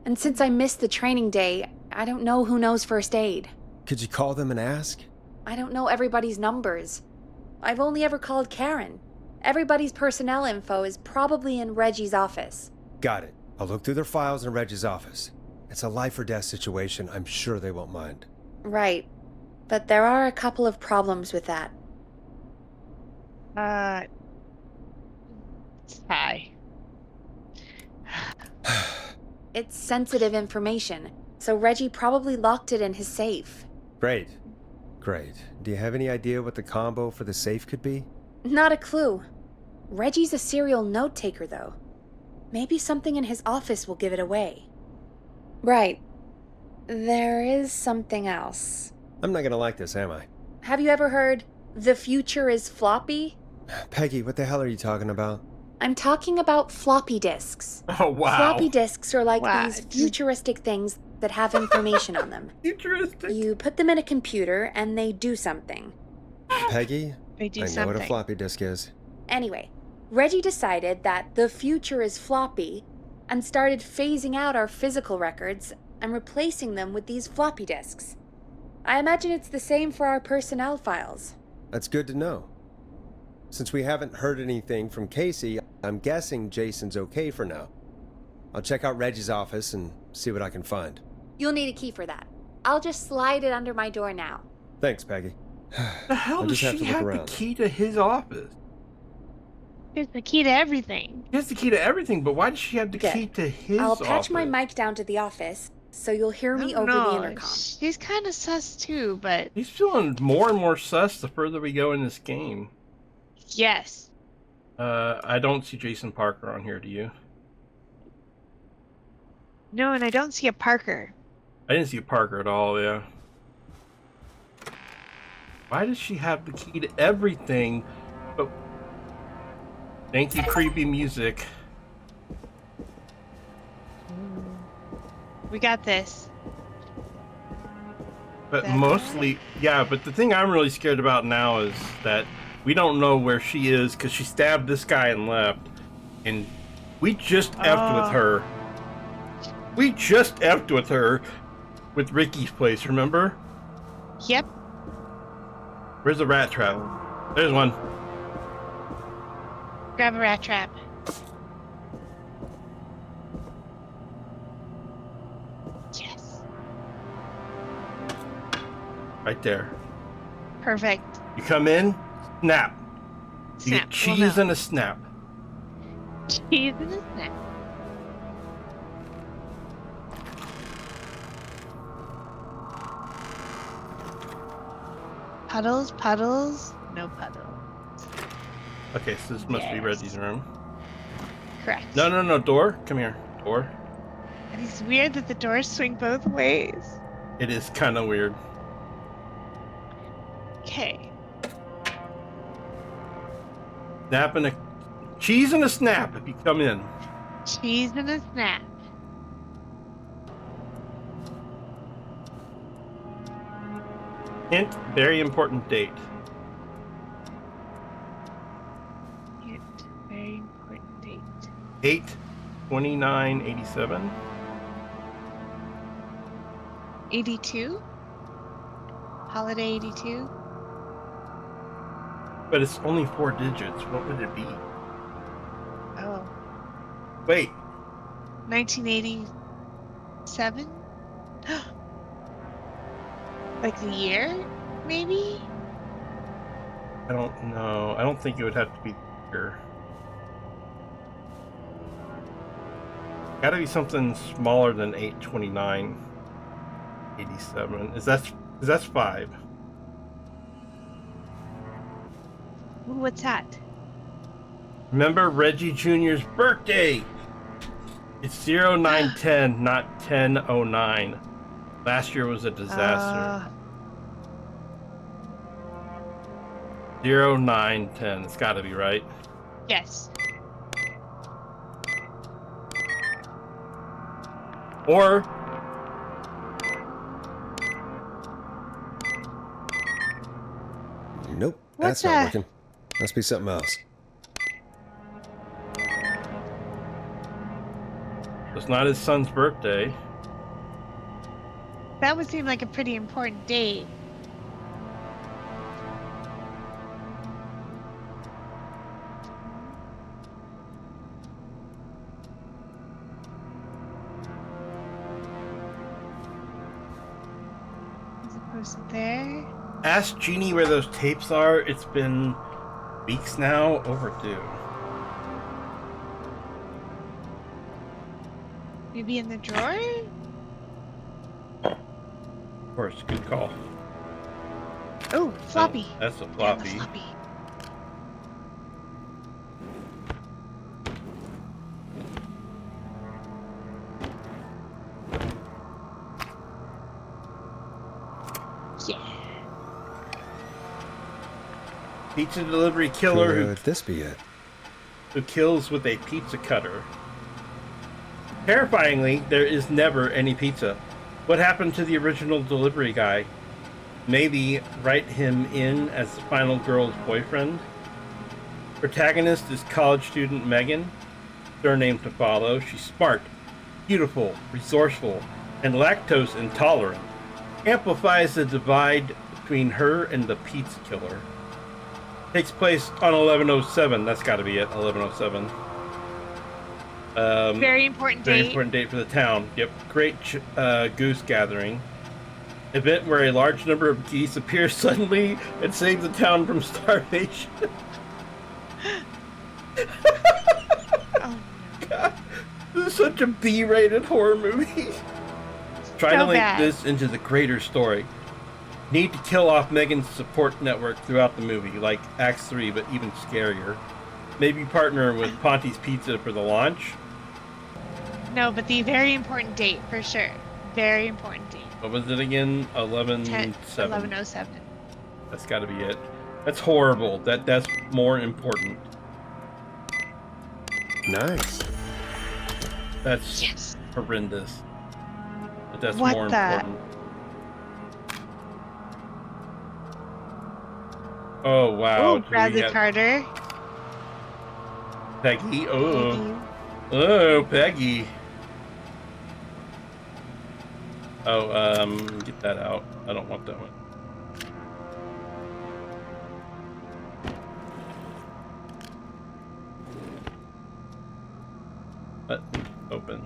And since I missed the training day, I don't know who knows first aid. Could you call them and ask? I don't know everybody's numbers. I've only ever called Karen. Everybody's personnel info is probably in Reggie's office. Got it. I'll look through their files in Reggie's office. It's a life or death situation. I'm sure they won't mind. Right. But there are a couple of problems with that. Hi. It's sensitive information, so Reggie probably locked it in his safe. Great. Great. Do you have any idea what the combo for the safe could be? Not a clue. Reggie's a serial note-taker, though. Maybe something in his office will give it away. Right. There is something else. I'm not gonna like this, am I? Have you ever heard, "The future is floppy"? Peggy, what the hell are you talking about? I'm talking about floppy disks. Oh, wow. Floppy disks are like Wow. these futuristic things that have information on them. Futuristic. You put them in a computer and they do something. Peggy, They do I know something. what a floppy disk is. Anyway, Reggie decided that the future is floppy and started phasing out our physical records and replacing them with these floppy disks. I imagine it's the same for our personnel files. That's good to know. Since we haven't heard anything from Casey, I'm guessing Jason's okay for now. I'll check out Reggie's office and see what I can find. You'll need a key for that. I'll just slide it under my door now. Thanks, Peggy. The hell I'll does just have she to look have the around. key to his office? Here's the key to everything. She has the key to everything, but why does she have the Good. key to his I'll office? patch my mic down to the office, so you'll hear me over the intercom. She's kind of sus too, but He's feeling more and more sus the further we go in this game. yes. I don't see Jason Parker on here, do you? No, and I don't see a Parker. I didn't see a Parker at all, yeah. Why does she have the key to everything? But thank you, creepy music. We got this. But That mostly, yeah, but the thing I'm really scared about now is that we don't know where she is because she stabbed this guy and left. And we just effed with her. We just effed with her with Ricky's place, remember? Yep. Where's the rat trap? There's one. Grab a rat trap. Yes. Right there. Perfect. You come in, snap. You Snap. get cheese and a snap. Cheese and a snap. Puddles, puddles, no puddles. Okay, so this must be Yes. Reggie's room. Correct. No, door. Come here. Door. And it's weird that the doors swing both ways. It is kind of weird. Okay. Snap and a cheese and a snap if you come in. Cheese and a snap. Hint, very important date. Hint, very important date. 8/29/87. 82? Holiday 82? But it's only 4 digits. What would it be? Oh. Wait. 1987? Like the year, maybe? I don't know. I don't think it would have to be here. Gotta be something smaller than 829.87. Is that's 5? Ooh, what's that? Remember Reggie Jr.'s birthday! It's 0910, not 1009. Last year was a disaster. 0910. It's gotta be right. Yes. Or Nope, What's that's not that? working. Must be something else. it's not his son's birthday. That would seem like a pretty important date. As opposed to there. Ask Jeannie where those tapes are. It's been weeks now, overdue. Maybe in the drawer? Of course, good call. Oh, floppy. Oh, that's a Yeah, the floppy. floppy. Yeah. Pizza delivery killer who Could this be it? kills with a pizza cutter. Terrifyingly, there is never any pizza. What happened to the original delivery guy? Maybe write him in as the final girl's boyfriend. Protagonist is college student Megan. Surname to follow. She's smart, beautiful, resourceful, and lactose intolerant. Amplifies the divide between her and the pizza killer. Takes place on 1107. That's got to be it. 1107. Very important Very date. important date for the town. Yep. Great goose gathering. Event where a large number of geese appear suddenly and save the town from starvation. Oh, God, this is such a B-rated horror movie. Trying to link bad. this into the greater story. Need to kill off Megan's support network throughout the movie, like Act 3, but even scarier. Maybe partner with Ponte's Pizza for the launch. no, but the very important date for sure. Very important date. What was it again? 11:07. 11/7. That's got to be it. That's horrible. That's more important. Nice. That's Yes. horrendous. But that's What more the- important. Oh wow. Oh, Do we Bradley have Carter. Peggy. Oh. Maybe. Oh, Peggy. Oh, get that out. I don't want that one. Open.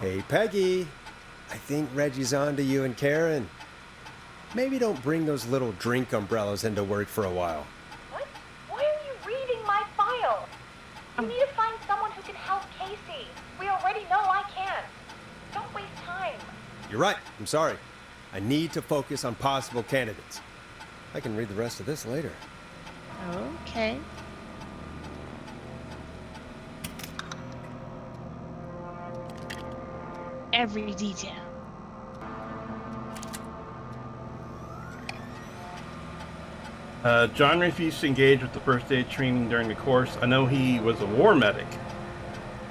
Hey, Peggy. I think Reggie's on to you and Karen. Maybe don't bring those little drink umbrellas into work for a while. What? Why are you reading my file? You need to find someone who can help Casey. We already know I can. Don't waste time. You're right. I'm sorry. I need to focus on possible candidates. I can read the rest of this later. Okay. Every detail. John refused to engage with the first aid training during the course. I know he was a war medic.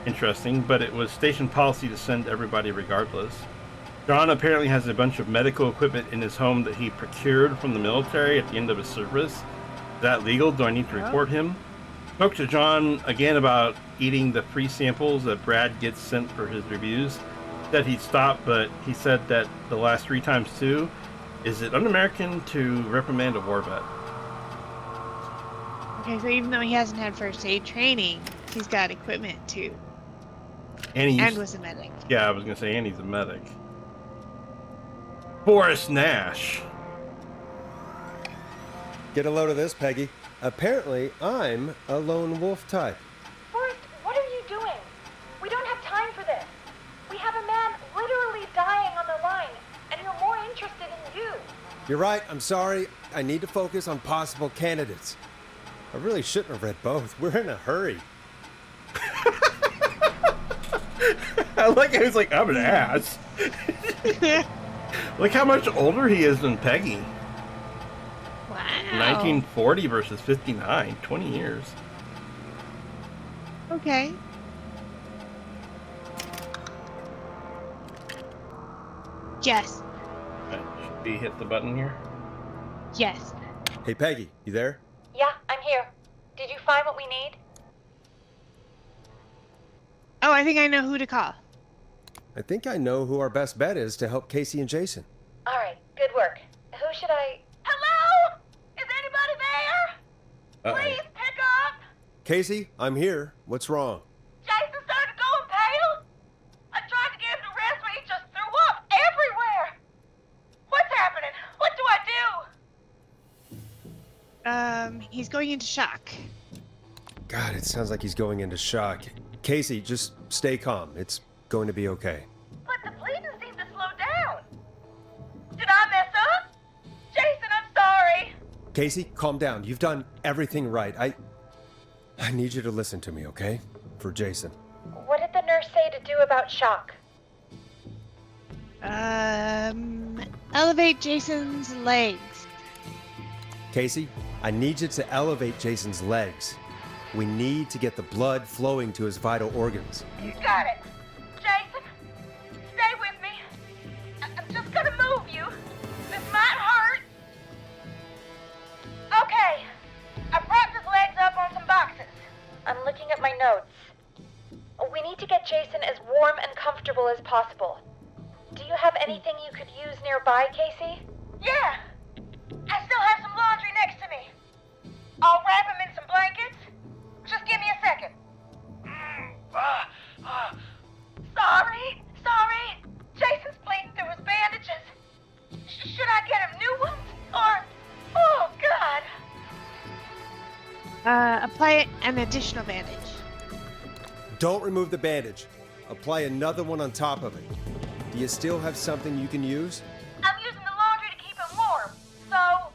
Interesting, but it was station policy to send everybody regardless. John apparently has a bunch of medical equipment in his home that he procured from the military at the end of his service. Is that legal? Do I need to report him? Spoke to John again about eating the free samples that Brad gets sent for his reviews. Said he'd stop, but he said that the last 3 times too. Is it un-American to reprimand a war vet? Okay, so even though he hasn't had first aid training, he's got equipment too. And was a medic. Yeah, I was gonna say, and he's a medic. Forrest Nash. Get a load of this, Peggy. Apparently, I'm a lone wolf type. Forrest, what are you doing? We don't have time for this. We have a man literally dying on the line, and you're more interested in you. You're right, I'm sorry. I need to focus on possible candidates. I really shouldn't have read both. We're in a hurry. I like how he's like, I'm an ass. Look how much older he is than Peggy. Wow. 1940 versus 59. 20 years. Okay. Yes. Should we hit the button here? Yes. Hey, Peggy, you there? Yeah, I'm here. Did you find what we need? Oh, I think I know who to call. I think I know who our best bet is to help Casey and Jason. All right, good work. Who should I... Hello? Is anybody there? Uh-oh. Please pick up. Casey, I'm here. What's wrong? Jason started going pale. I tried to get him to rest, but he just threw up everywhere. What's happening? What do I do? He's going into shock. God, it sounds like he's going into shock. Casey, just stay calm. It's going to be okay. But the bleeding seemed to slow down. Did I mess up? Jason, I'm sorry. Casey, calm down. You've done everything right. I need you to listen to me, okay? For Jason. What did the nurse say to do about shock? Elevate Jason's legs. Casey, I need you to elevate Jason's legs. We need to get the blood flowing to his vital organs. You got it. Jason, stay with me. I'm just gonna move you. This might hurt. Okay. I propped his legs up on some boxes. I'm looking at my notes. We need to get Jason as warm and comfortable as possible. Do you have anything you could use nearby, Casey? Yeah. I still have some laundry next to me. I'll wrap him in some blankets. Just give me a second. Sorry. Jason's bleeding through his bandages. Should I get him new ones? Or... Oh, God. Apply an additional bandage. Don't remove the bandage. Apply another one on top of it. Do you still have something you can use? I'm using the laundry to keep him warm. So...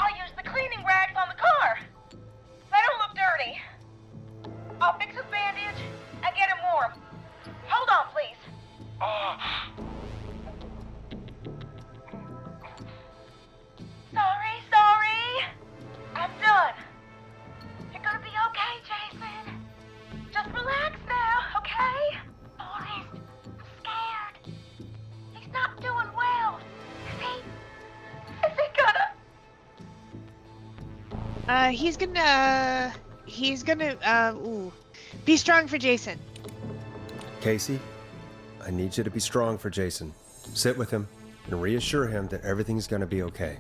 I'll use the cleaning rags on the car. They don't look dirty. I'll fix his bandage and get him warm. Hold on, please. Sorry. I'm done. You're gonna be okay, Jason. Just relax now, okay? Forrest, I'm scared. He's not doing well. Is he gonna... He's gonna, be strong for Jason. Casey, I need you to be strong for Jason. Sit with him and reassure him that everything's going to be okay.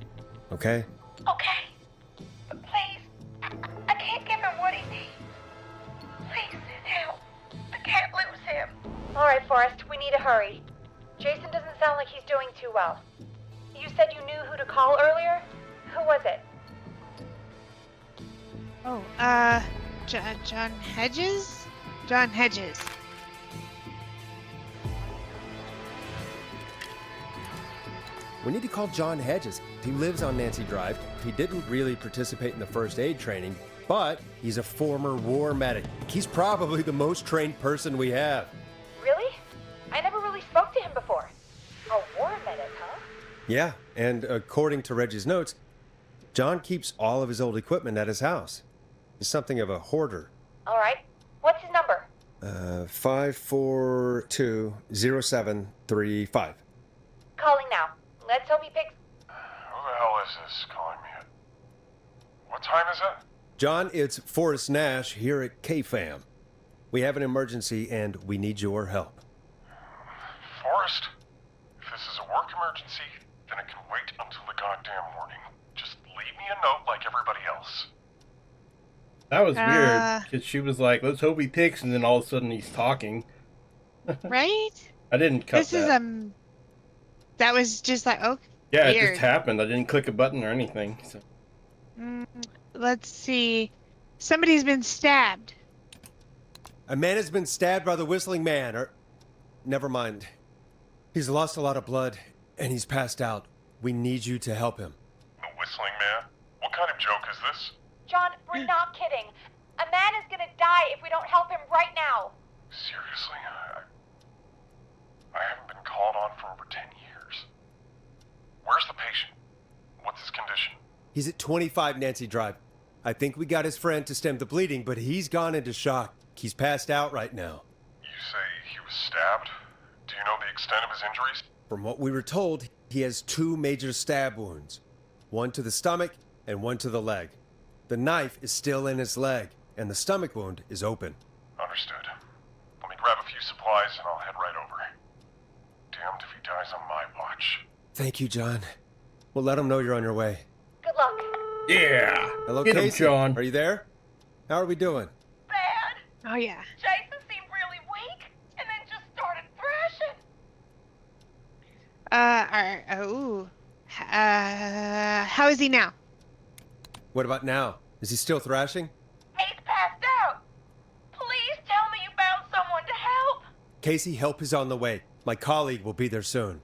Okay? Okay. But please, I can't give him what he needs. Please send help. I can't lose him. All right, Forrest, we need to hurry. Jason doesn't sound like he's doing too well. You said you knew who to call earlier? Who was it? Oh, John Hedges? John Hedges. We need to call John Hedges. He lives on Nancy Drive. He didn't really participate in the first aid training, but he's a former war medic. He's probably the most trained person we have. Really? I never really spoke to him before. A war medic, huh? Yeah, and according to Reggie's notes, John keeps all of his old equipment at his house. He's something of a hoarder. All right. What's his number? 5420735. Calling now. Let's hope he picks... Who the hell is this calling me at? What time is it? John, it's Forrest Nash here at KFAM. We have an emergency and we need your help. Forrest, if this is a work emergency, then it can wait until the goddamn morning. Just leave me a note like everybody else. That was weird, because she was like, let's hope he picks, and then all of a sudden he's talking. Right? I didn't cut This that. That was just like, oh, Yeah, it weird. just happened. I didn't click a button or anything. So. Let's see. Somebody's been stabbed. A man has been stabbed by the Whistling Man, or... Never mind. He's lost a lot of blood, and he's passed out. We need you to help him. The Whistling Man? What kind of joke is this? John, we're not kidding. A man is gonna die if we don't help him right now. Seriously? I haven't been called on for over 10 years. Where's the patient? What's his condition? He's at 25 Nancy Drive. I think we got his friend to stem the bleeding, but he's gone into shock. He's passed out right now. You say he was stabbed? Do you know the extent of his injuries? From what we were told, he has 2 major stab wounds. One to the stomach and one to the leg. The knife is still in his leg, and the stomach wound is open. Understood. Let me grab a few supplies and I'll head right over. Damned if he dies on my watch. Thank you, John. We'll let him know you're on your way. Good luck. Yeah. Hello, Get him, Casey. John. Are you there? How are we doing? Bad. Oh, yeah. Jason seemed really weak, and then just started thrashing. How is he now? What about now? Is he still thrashing? He's passed out. Please tell me you found someone to help. Casey, help is on the way. My colleague will be there soon.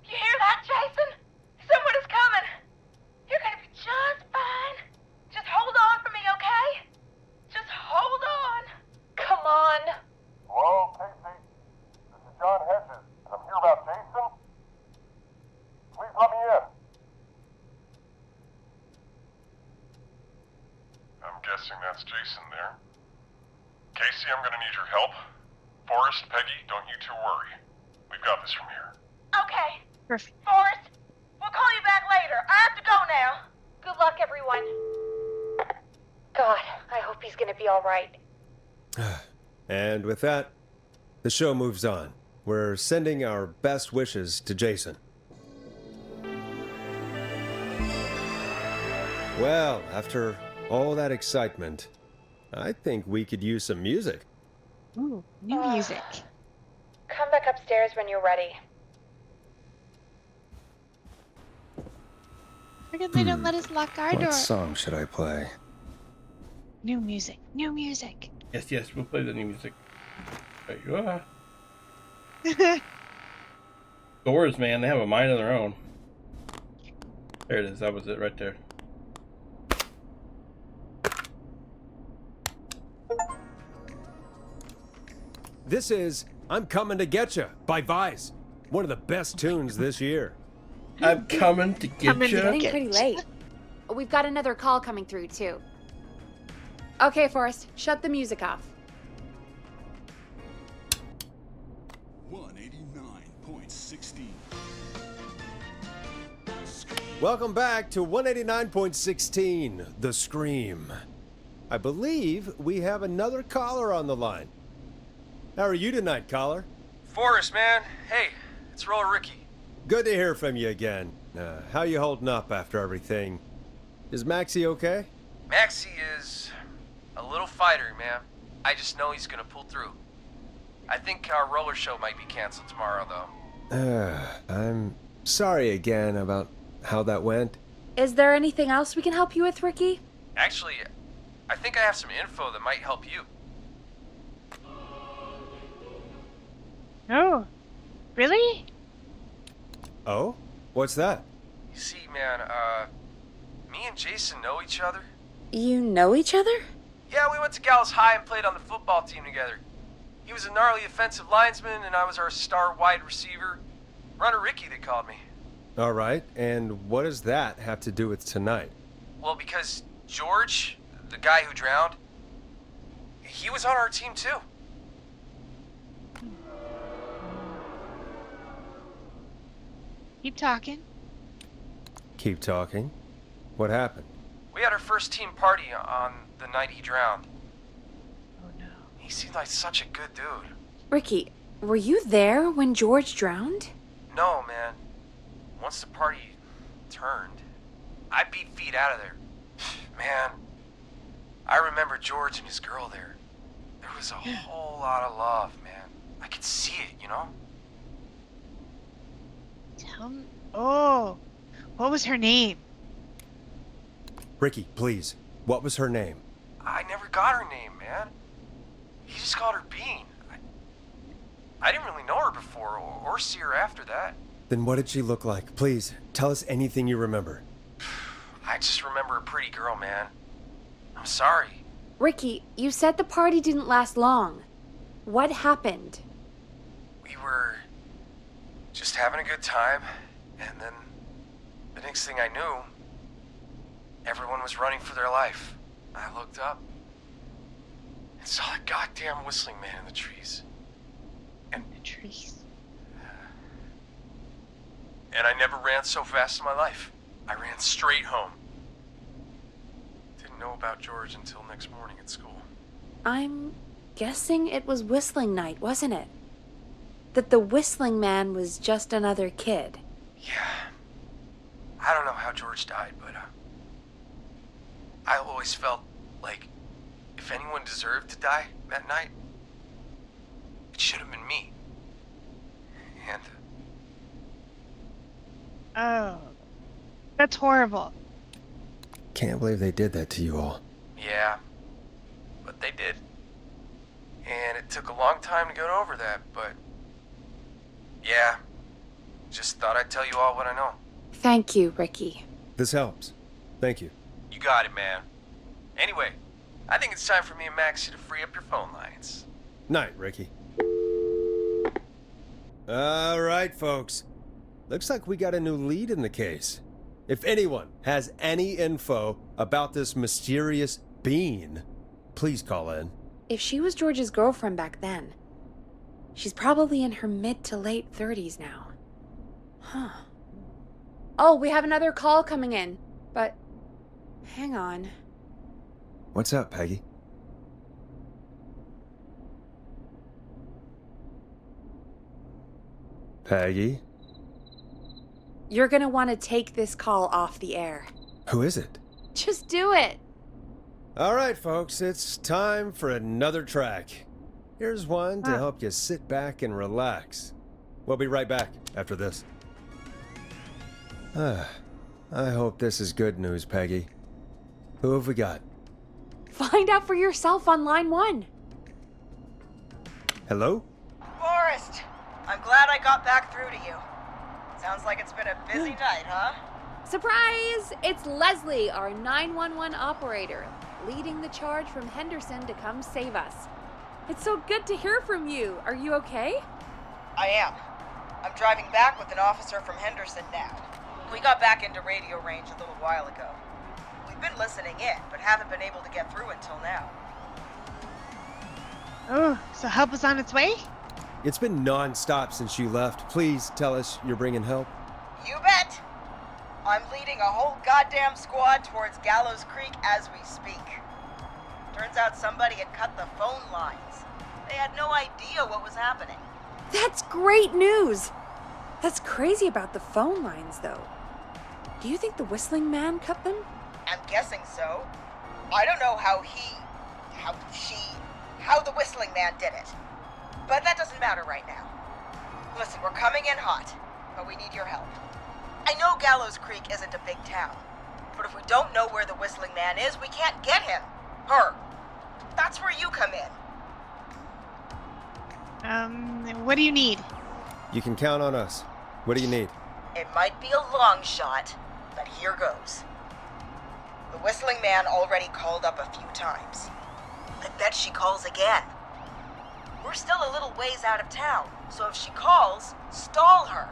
You hear that, Jason? Someone is coming. You're gonna be just fine. Just hold on for me, okay? Just hold on. Come on. Hello, Casey. This is John Hedges. I'm here about Jason. Please let me in. I'm guessing that's Jason there. Casey, I'm gonna need your help. Forrest, Peggy, don't you two worry. We've got this from here. Okay. Perfect. Forrest, we'll call you back later. I have to go now. Good luck, everyone. God, I hope he's gonna be all right. And with that, the show moves on. We're sending our best wishes to Jason. Well, after all that excitement, I think we could use some music. Ooh, new music. Come back upstairs when you're ready. How come they don't let us lock our door? What song should I play? New music. New music. Yes, we'll play the new music. There you are. Doors, man, they have a mind of their own. There it is. That was it right there. This is I'm Coming to Getcha by Vice. One of the best tunes this year. I'm coming to get Coming to you. get Getting pretty late. We've got another call coming through, too. Okay, Forrest, shut the music off. 189.16. Welcome back to 189.16, The Scream. I believe we have another caller on the line. How are you tonight, caller? Forrest, man. Hey, it's Roller Ricky. Good to hear from you again. How you holding up after everything? Is Maxie okay? Maxie is a little fighter, man. I just know he's gonna pull through. I think our roller show might be canceled tomorrow, though. I'm sorry again about how that went. Is there anything else we can help you with, Ricky? Actually, I think I have some info that might help you. Oh, really? Oh? What's that? You see, man, me and Jason know each other. You know each other? Yeah, we went to Gallows High and played on the football team together. He was a gnarly offensive linesman, and I was our star wide receiver. Runner Ricky, they called me. All right, and what does that have to do with tonight? Well, because George, the guy who drowned, he was on our team too. Keep talking. Keep talking. What happened? We had our first team party on the night he drowned. Oh no. He seemed like such a good dude. Ricky, were you there when George drowned? No, man. Once the party turned, I beat feet out of there. Man, I remember George and his girl there. There was a whole lot of love, man. I could see it, you know? Oh, what was her name? Ricky, please. What was her name? I never got her name, man. He just called her Bean. I didn't really know her before or see her after that. Then what did she look like? Please, tell us anything you remember. I just remember a pretty girl, man. I'm sorry. Ricky, you said the party didn't last long. What happened? We were just having a good time, and then the next thing I knew, everyone was running for their life. I looked up and saw a goddamn whistling man in the trees. And The trees. And I never ran so fast in my life. I ran straight home. Didn't know about George until next morning at school. I'm guessing it was whistling night, wasn't it? That the whistling man was just another kid. Yeah. I don't know how George died, but I always felt like if anyone deserved to die that night, it should have been me. And Oh, that's horrible. Can't believe they did that to you all. yeah, but they did. And it took a long time to get over that, but yeah, just thought I'd tell you all what I know. Thank you, Ricky. This helps. Thank you. You got it, man. Anyway, I think it's time for me and Maxie to free up your phone lines. Night, Ricky. All right, folks. Looks like we got a new lead in the case. If anyone has any info about this mysterious bean, please call in. If she was George's girlfriend back then, she's probably in her mid to late 30s now. Huh. Oh, we have another call coming in, but hang on. What's up, Peggy? Peggy? You're gonna want to take this call off the air. Who is it? Just do it. All right, folks, it's time for another track. Here's one to help you sit back and relax. We'll be right back after this. I hope this is good news, Peggy. Who have we got? Find out for yourself on line 1. Hello? Forrest, I'm glad I got back through to you. Sounds like it's been a busy night, huh? Surprise! It's Leslie, our 911 operator, leading the charge from Henderson to come save us. It's so good to hear from you. Are you okay? I am. I'm driving back with an officer from Henderson now. We got back into radio range a little while ago. We've been listening in, but haven't been able to get through until now. Oh, so help is on its way? It's been non-stop since you left. Please tell us you're bringing help. You bet! I'm leading a whole goddamn squad towards Gallows Creek as we speak. Turns out somebody had cut the phone lines. They had no idea what was happening. That's great news! That's crazy about the phone lines, though. Do you think the whistling man cut them? I'm guessing so. I don't know how the whistling man did it. But that doesn't matter right now. Listen, we're coming in hot, but we need your help. I know Gallows Creek isn't a big town, but if we don't know where the whistling man is, we can't get him. Her. That's where you come in. What do you need? You can count on us. What do you need? It might be a long shot, but here goes. The whistling man already called up a few times. I bet she calls again. We're still a little ways out of town, so if she calls, stall her.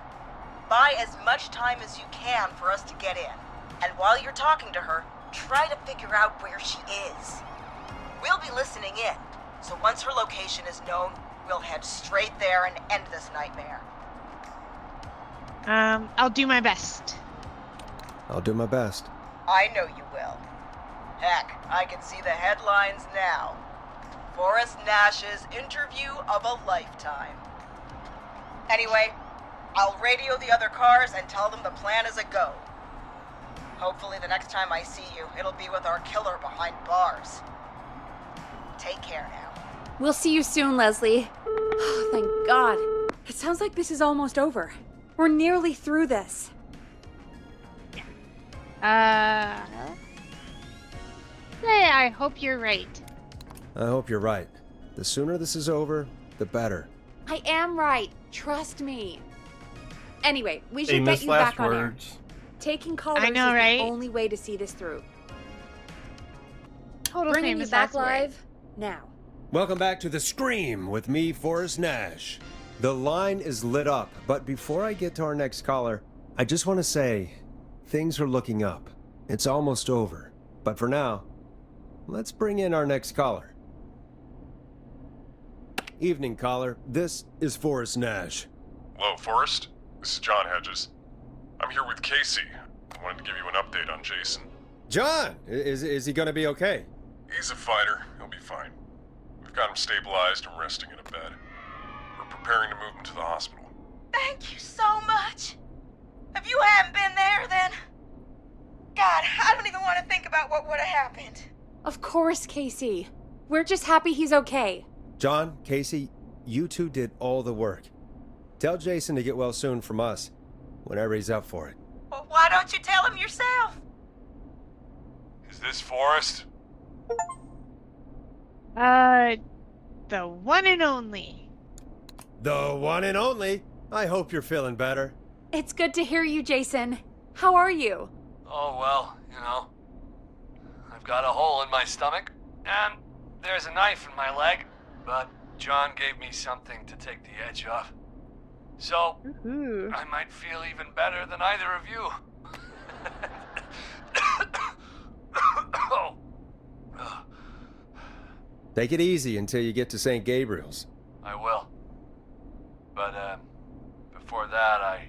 Buy as much time as you can for us to get in. And while you're talking to her, try to figure out where she is. We'll be listening in, so once her location is known, we'll head straight there and end this nightmare. I'll do my best. I'll do my best. I know you will. Heck, I can see the headlines now. Forrest Nash's interview of a lifetime. Anyway, I'll radio the other cars and tell them the plan is a go. Hopefully the next time I see you, it'll be with our killer behind bars. Take care now. We'll see you soon, Leslie. Oh, thank God. It sounds like this is almost over. We're nearly through this. I hope you're right. I hope you're right. The sooner this is over, the better. I am right. Trust me. Anyway, we should Famous get you last back on air. words. Taking callers I know, is right? the only way to see this through. Total Bringing you famous back last words. live now. Welcome back to The Scream with me, Forrest Nash. The line is lit up, but before I get to our next caller, I just want to say things are looking up. It's almost over. But for now, let's bring in our next caller. Evening, caller. This is Forrest Nash. Hello, Forrest. This is John Hedges. I'm here with Casey. I wanted to give you an update on Jason. John! Is he going to be okay? He's a fighter. He'll be fine. We've got him stabilized and resting in a bed. We're preparing to move him to the hospital. Thank you so much. If you hadn't been there, then... God, I don't even want to think about what would have happened. Of course, Casey. We're just happy he's okay. John, Casey, you two did all the work. Tell Jason to get well soon from us, whenever he's up for it. Well, why don't you tell him yourself? Is this Forrest? The one and only. The one and only. I hope you're feeling better. It's good to hear you, Jason. How are you? Oh, well, you know. I've got a hole in my stomach, and there's a knife in my leg, but John gave me something to take the edge off. So, I might feel even better than either of you. Take it easy until you get to St. Gabriel's. I will. But, before that, I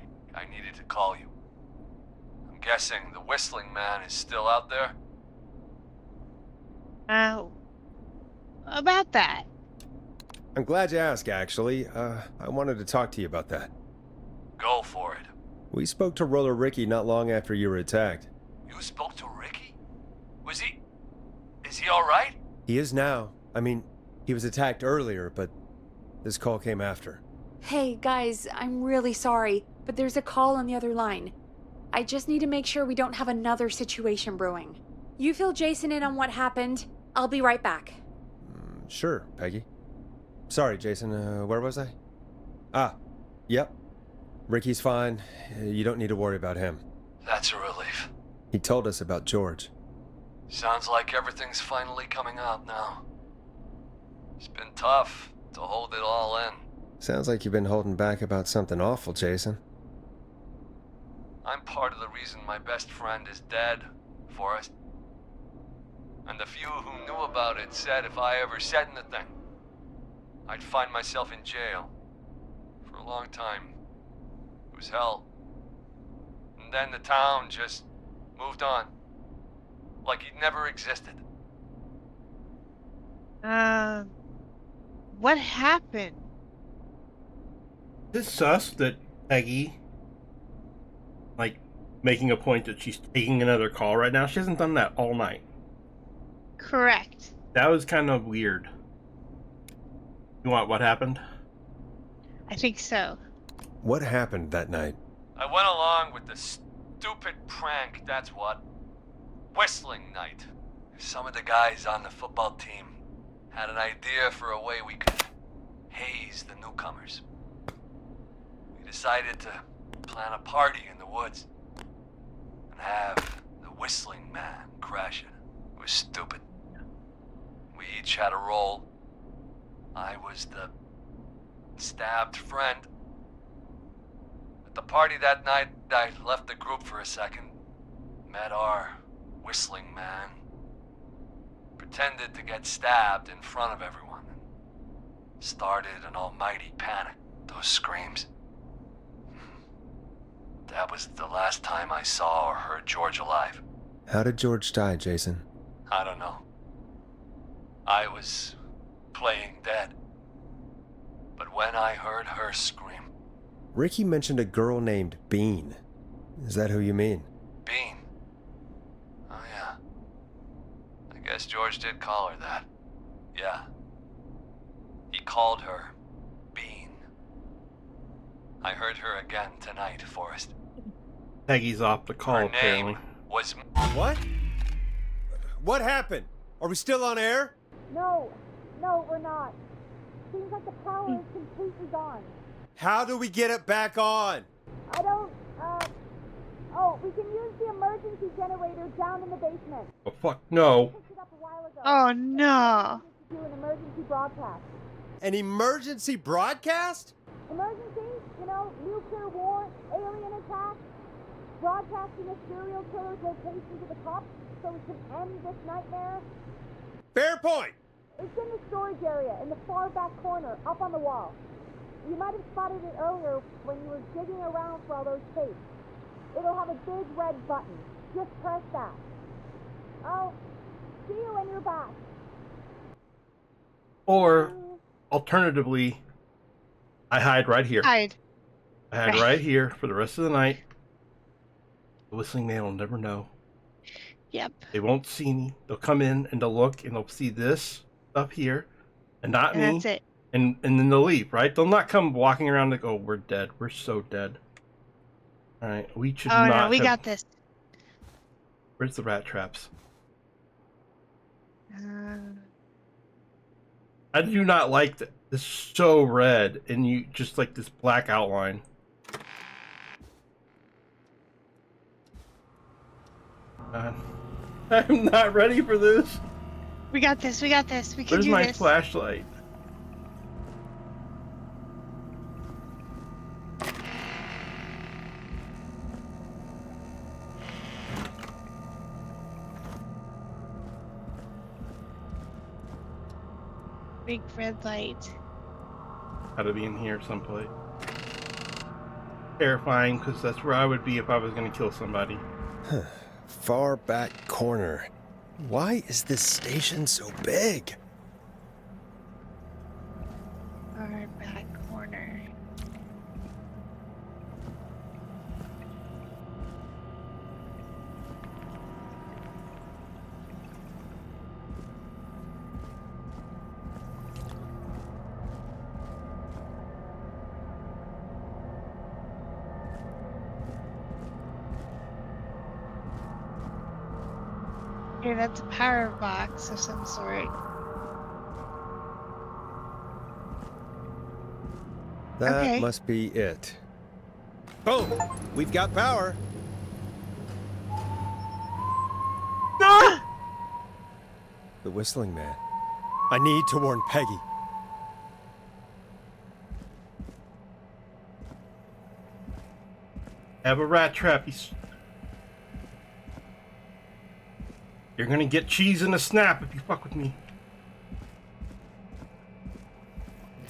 needed to call you. I'm guessing the Whistling Man is still out there? About that. I'm glad you asked, actually. I wanted to talk to you about that. Go for it. We spoke to Roller Ricky not long after you were attacked. You spoke to Ricky? Is he alright? He is now. I mean, he was attacked earlier, but this call came after. Hey, guys, I'm really sorry, but there's a call on the other line. I just need to make sure we don't have another situation brewing. You fill Jason in on what happened. I'll be right back. Sure, Peggy. Sorry, Jason, where was I? Yep. Ricky's fine. You don't need to worry about him. That's a relief. He told us about George. Sounds like everything's finally coming out now. It's been tough to hold it all in. Sounds like you've been holding back about something awful, Jason. I'm part of the reason my best friend is dead, Forrest. And the few who knew about it said if I ever said anything, I'd find myself in jail. For a long time. It was hell. And then the town just moved on. Like he'd never existed. What happened? Is it sus that Peggy, making a point that she's taking another call right now? She hasn't done that all night. Correct. That was kind of weird. You want what happened? I think so. What happened that night? I went along with the stupid prank, that's what. Whistling night. Some of the guys on the football team had an idea for a way we could haze the newcomers. We decided to plan a party in the woods and have the Whistling Man crash it. It was stupid. We each had a role. I was the stabbed friend. At the party that night, I left the group for a second. Met our Whistling Man. Pretended to get stabbed in front of everyone. Started an almighty panic. Those screams. That was the last time I saw or heard George alive. How did George die, Jason? I don't know. I was playing dead. But when I heard her scream... Ricky mentioned a girl named Bean. Is that who you mean? Bean? Oh yeah. I guess George did call her that. Yeah. He called her Bean. I heard her again tonight, Forrest. Peggy's off the call, Her apparently. name was... What? What happened? Are we still on air? No, we're not. Seems like the power is completely gone. How do we get it back on? I don't, oh, we can use the emergency generator down in the basement. Oh, fuck, no. Picked it up a while ago. Oh no. Do an emergency broadcast. An emergency broadcast? Emergency, nuclear war, alien attack, broadcasting a serial killer's location to the cops so we can end this nightmare. Fair point. It's in the storage area in the far back corner, up on the wall. You might have spotted it earlier when you were digging around for all those tapes. It'll have a big red button. Just press that. I'll see you when you're back. Or, alternatively, I hide right here. Hide. I hide right here for the rest of the night. The Whistling Man will never know. Yep. They won't see me. They'll come in and they'll look and they'll see this stuff here and not And me. that's it. And then they'll leave, right? They'll not come walking around like, oh, we're dead. We're so dead. Alright, we should Oh not no, we have... got this. Where's the rat traps? I do not like that. It's so red and you just like this black outline. I'm not ready for this. We got this. We got this. We can Where's do my this. flashlight? Big red light. Gotta be in here someplace. Terrifying, because that's where I would be if I was gonna kill somebody. Far back corner. Why is this station so big? Far back corner. Okay, that's a power box of some sort. That Okay. must be it. Boom! We've got power. Ah! The Whistling Man. I need to warn Peggy. Have a rat trap. You're gonna get cheese in a snap if you fuck with me.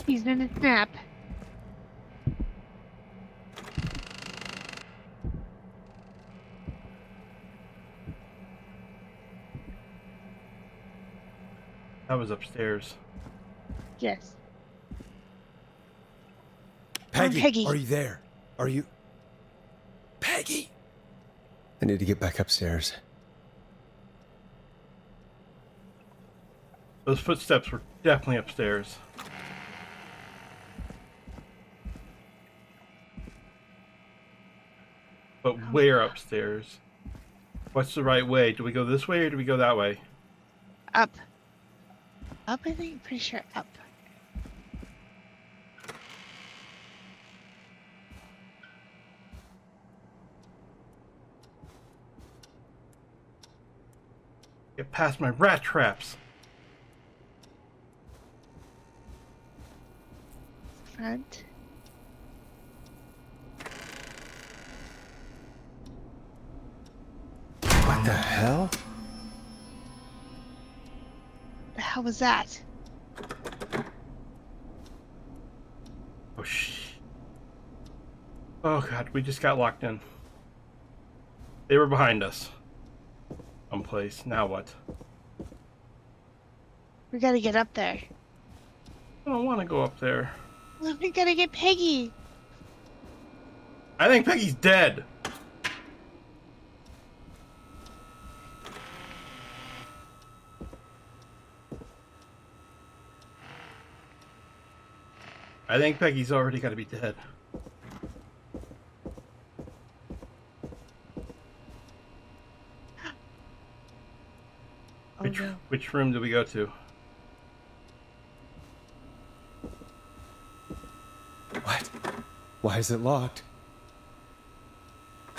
He's in a snap. That was upstairs. Yes. Peggy, Peggy. are you there? Are you... Peggy? I need to get back upstairs. Those footsteps were definitely upstairs. But where upstairs? What's the right way? Do we go this way or do we go that way? Up. Up, I think. Pretty sure up. Get past my rat traps. Front. What the hell? The hell was that? Oh, shh. Oh, God. We just got locked in. They were behind us. Someplace. Now what? We gotta get up there. I don't want to go up there. Well, we gotta get Peggy. I think Peggy's dead. I think Peggy's already got to be dead. Oh no. Which room do we go to? What? Why is it locked?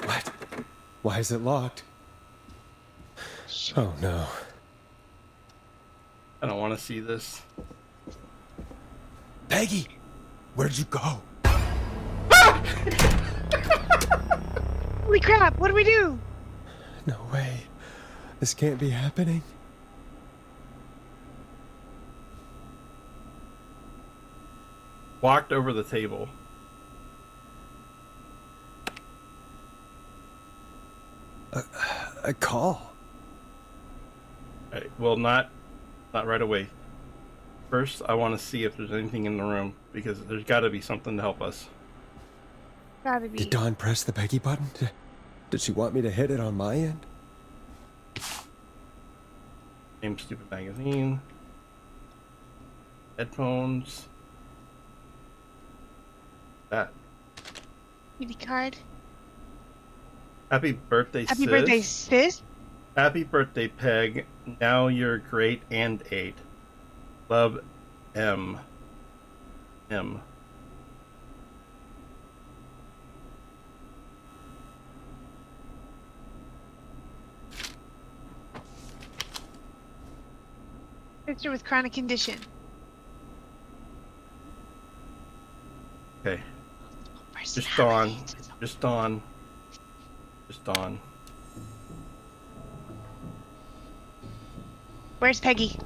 What? Why is it locked? Oh no. I don't want to see this. Peggy! Where'd you go? Holy crap, what do we do? No way. This can't be happening. Walked over the table. A call. Right, well, not right away. First, I want to see if there's anything in the room, because there's got to be something to help us. Gotta be. Did Dawn press the Peggy button? Did she want me to hit it on my end? Same stupid magazine. Headphones. That. TV card. Happy birthday, Happy sis. birthday, sis. Happy birthday, Peg. Now you're great and 8. Love, M. M. Sister with chronic condition. Okay. Just Dawn. Just Dawn. Just Dawn. Where's Peggy?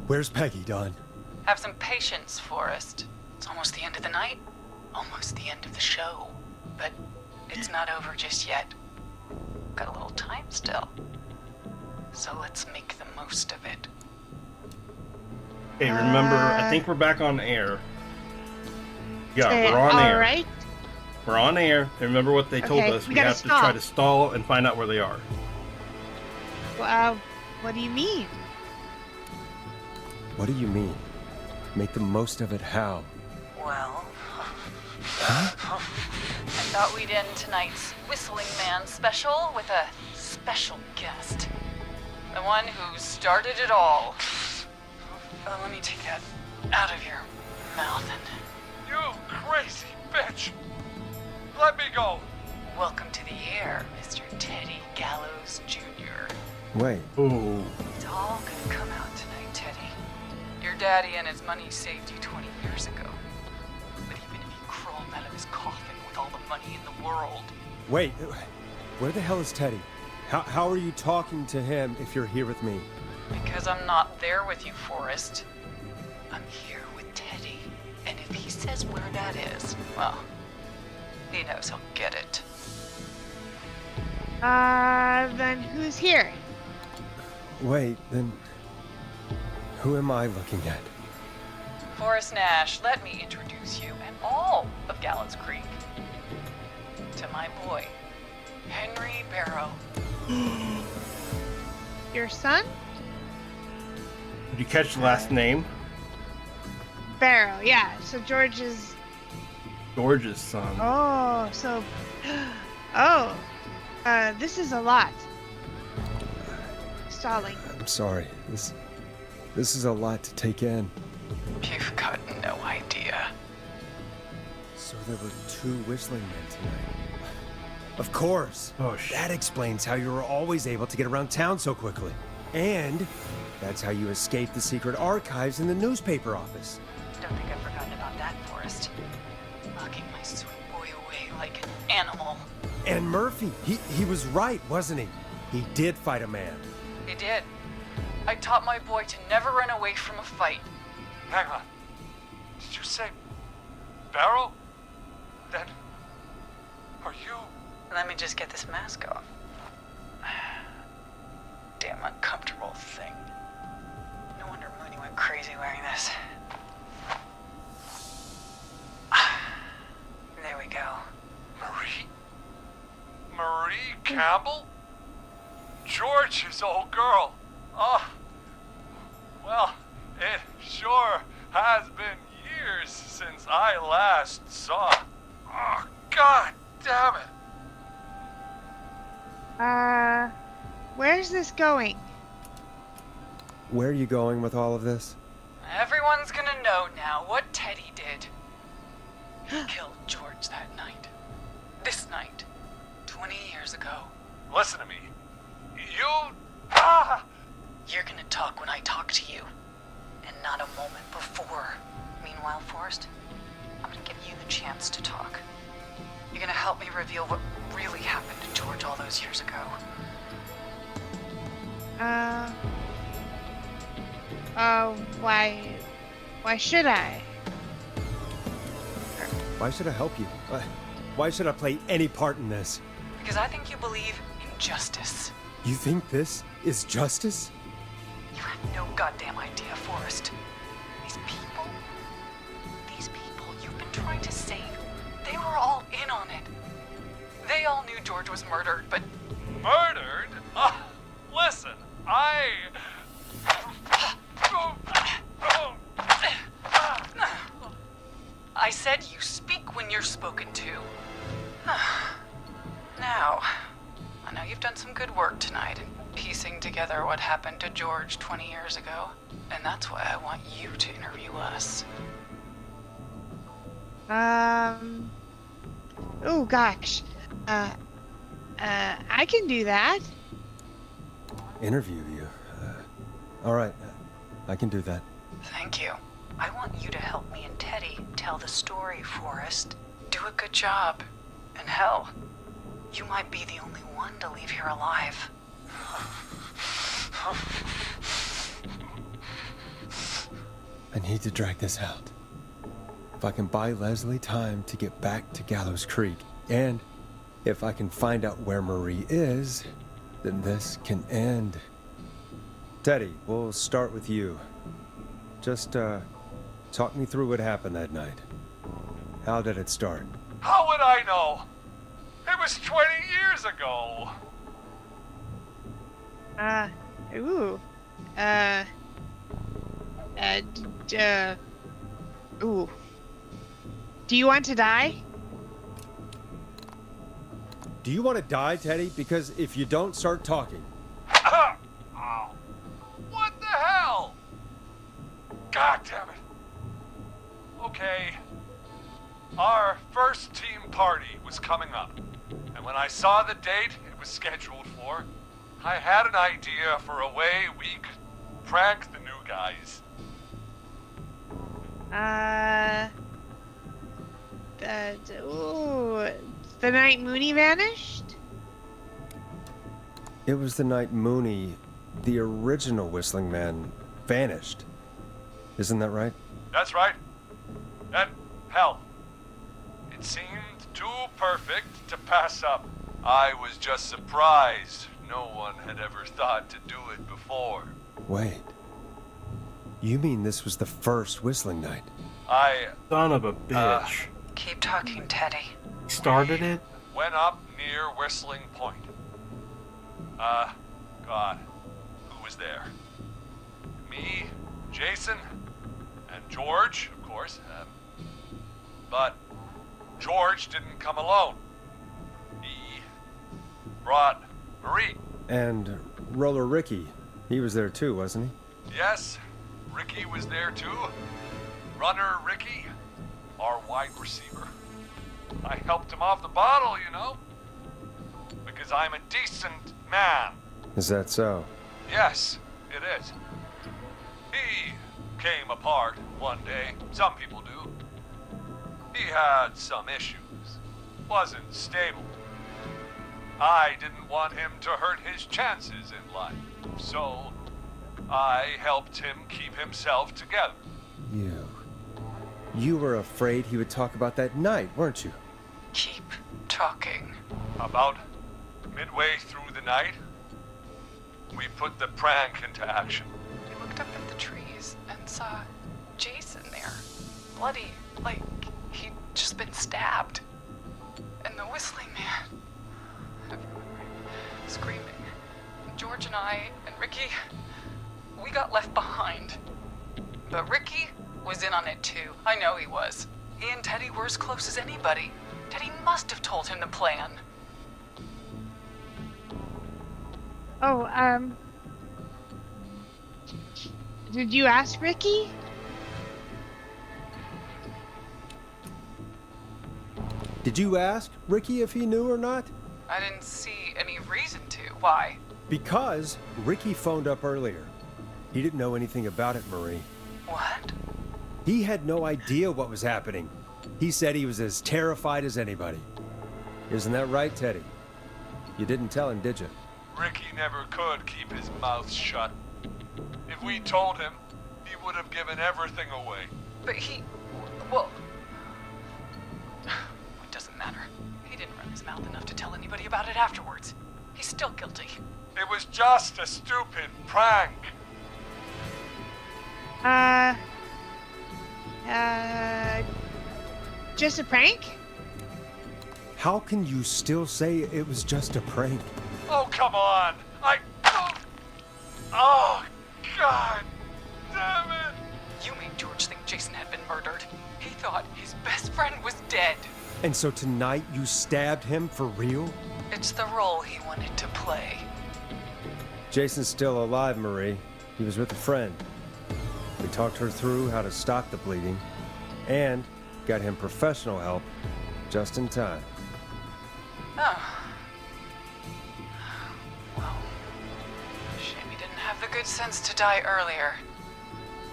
Where's Peggy, Dawn? Have some patience, Forrest. It's almost the end of the night. Almost the end of the show. But it's not over just yet. Got a little time still. So let's make the most of it. Okay, remember, I think we're back on air. Yeah, we're on all air. Right. We're on air. And remember what they told Okay, us. we We gotta have to try stall. to stall and find out where they are. What do you mean? What do you mean? Make the most of it how? Well, Huh? I thought we'd end tonight's Whistling Man special with a special guest. The one who started it all. Let me take that out of your mouth and You crazy bitch! Let me go! welcome to the air, Mr. Teddy Gallows Jr. Wait. Ooh. It's all gonna come out tonight, Teddy. Your daddy and his money saved you 20 years ago. But even if he crawled out of his coffin with all the money in the world, Wait. Where the hell is Teddy? How are you talking to him if you're here with me? because I'm not there with you, Forrest, I'm here with Teddy. And if he says where that is, well, he knows he'll get it. Then who's here? Wait, then... Who am I looking at? Forrest Nash, let me introduce you and all of Gallows Creek to my boy, Henry Barrow. Your son? Did you catch the last name? Barrow, yeah. So George is. George's son. Oh, so. Oh. This is a lot. Stalling. I'm sorry. This is a lot to take in. You've got no idea. So there were 2 whistling men tonight. Of course. Oh, shit. That explains how you were always able to get around town so quickly. And that's how you escaped the secret archives in the newspaper office. Don't think I've forgotten about that, Forrest. Locking my sweet boy away like an animal. And Murphy, he was right, wasn't he? He did fight a man. He did. I taught my boy to never run away from a fight. Hang on. Did you say Barrow? Then are you? Let me just get this mask off. Damn uncomfortable thing. No wonder Mooney went crazy wearing this. There we go. Marie Campbell? George's old girl. Oh, well, it sure has been years since I last saw. Oh, God damn it. Where's this going? where are you going with all of this? Everyone's gonna know now what Teddy did. He killed George that night. This night. 20 years ago. Listen to me. You're gonna talk when I talk to you, and not a moment before. Meanwhile, Forrest, I'm gonna give you the chance to talk. You're gonna help me reveal what really happened to George all those years ago. Why should I? Why should I help you? Why should I play any part in this? Because I think you believe in justice. You think this is justice? You have no goddamn idea, Forrest. These people you've been trying to save, they were all in on it. They all knew George was murdered, but... Murdered? Listen, I said you speak when you're spoken to. Now, I know you've done some good work tonight in piecing together what happened to George 20 years ago, and that's why I want you to interview us. Oh gosh. I can do that. Interview you? All right, I can do that. Thank you. I want you to help me and Teddy tell the story, Forrest. Do a good job. And hell, you might be the only one to leave here alive. I need to drag this out. If I can buy Leslie time to get back to Gallows Creek, and if I can find out where Marie is, then this can end. Teddy, we'll start with you. Just, talk me through what happened that night. How did it start? how would I know? It was 20 years ago. Do you want to die? Do you want to die, Teddy? Because if you don't, start talking. Oh. What the hell? God damn it. Okay. Our first team party was coming up. And when I saw the date it was scheduled for, I had an idea for a way we could prank the new guys. The night Mooney vanished? It was the night Mooney, the original Whistling Man, vanished. Isn't that right? That's right. And, hell, it seemed too perfect to pass up. I was just surprised no one had ever thought to do it before. Wait. You mean this was the first Whistling Night? Son of a bitch. Keep talking, Teddy. Started it? Went up near Whistling Point. God, who was there? Me, Jason, and George, of course. But George didn't come alone. He brought Marie. And Roller Ricky, he was there too, wasn't he? Yes, Ricky was there too. Runner Ricky, our wide receiver. I helped him off the bottle, you know. Because I'm a decent man. Is that so? Yes, it is. He came apart one day. Some people do. He had some issues. Wasn't stable. I didn't want him to hurt his chances in life. So, I helped him keep himself together. You were afraid he would talk about that night, weren't you? Keep talking. About midway through the night, we put the prank into action. We looked up at the trees and saw Jason there. Bloody, like he'd just been stabbed. And the Whistling Man. Everyone screaming. George and I and Ricky, we got left behind. But Ricky was in on it too. I know he was. He and Teddy were as close as anybody. Teddy must have told him the plan. Did you ask Ricky? Did you ask Ricky if he knew or not? I didn't see any reason to. Why? Because Ricky phoned up earlier. He didn't know anything about it, Marie. What? He had no idea what was happening. He said he was as terrified as anybody. Isn't that right, Teddy? You didn't tell him, did you? Ricky never could keep his mouth shut. If we told him, he would have given everything away. But well, it doesn't matter. He didn't run his mouth enough to tell anybody about it afterwards. He's still guilty. It was just a stupid prank. Just a prank? How can you still say it was just a prank? Oh, come on. Oh, God damn it. You made George think Jason had been murdered. He thought his best friend was dead. And so tonight you stabbed him for real? It's the role he wanted to play. Jason's still alive, Marie. He was with a friend. We talked her through how to stop the bleeding and got him professional help just in time. Oh. Well, shame he didn't have the good sense to die earlier.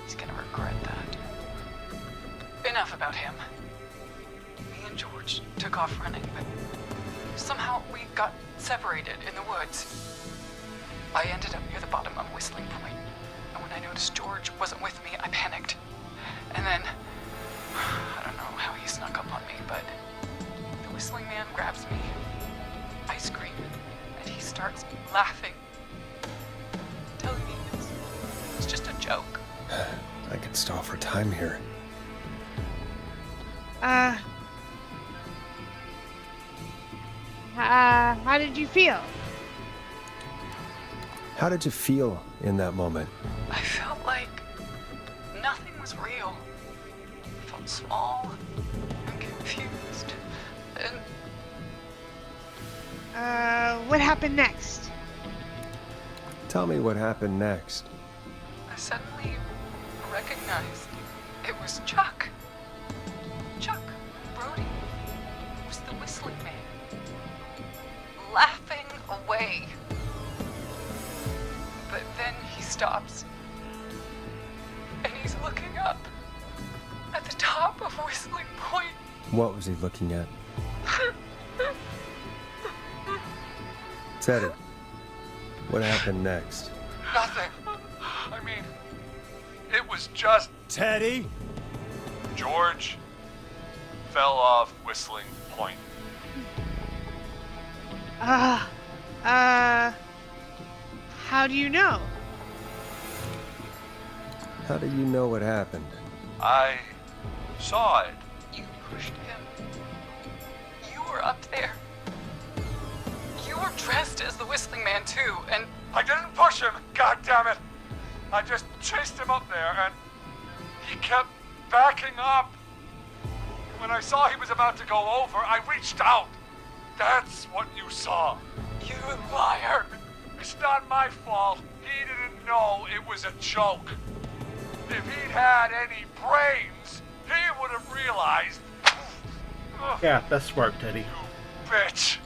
He's gonna regret that. Enough about him. Me and George took off running, but somehow we got separated in the woods. I ended up near the bottom of Whistling Point, and when I noticed George wasn't with me, I panicked. And then, I don't know how he snuck up on me, but the Whistling Man grabs me. I scream, and he starts laughing, telling me it's just a joke. I could stall for time here. How did you feel? How did you feel in that moment? I felt like nothing was real. I felt small and confused. And what happened next? Tell me what happened next. I suddenly recognized it was Chuck. Chuck Brody was the Whistling Man, laughing away. But then he stops, and he's looking up at the top of Whistling Point. What was he looking at? Teddy, what happened next? Nothing. I mean, it was just... Teddy? George fell off Whistling Point. How do you know? How do you know what happened? I saw it. You pushed him. You were up there. You were dressed as the Whistling Man too, and... I didn't push him, God damn it! I just chased him up there, and he kept backing up. When I saw he was about to go over, I reached out. That's what you saw. You liar! It's not my fault. He didn't know it was a joke. If he'd had any brains, he would have realized. Yeah, that's smart, Teddy. You bitch.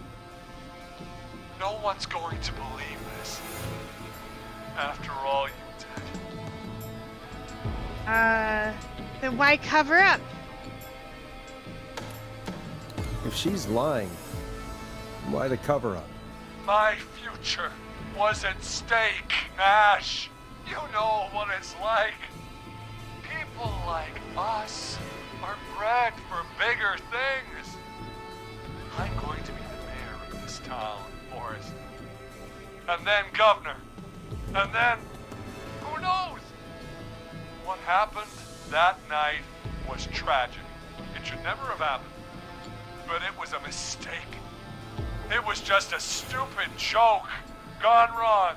No one's going to believe this. After all you did. Then why cover up? If she's lying, why the cover-up? My future was at stake, Nash. You know what it's like. People like us are bred for bigger things. I'm going to be the mayor of this town, Forrest. And then governor. And then, who knows? What happened that night was tragic. It should never have happened. But it was a mistake. It was just a stupid joke gone wrong.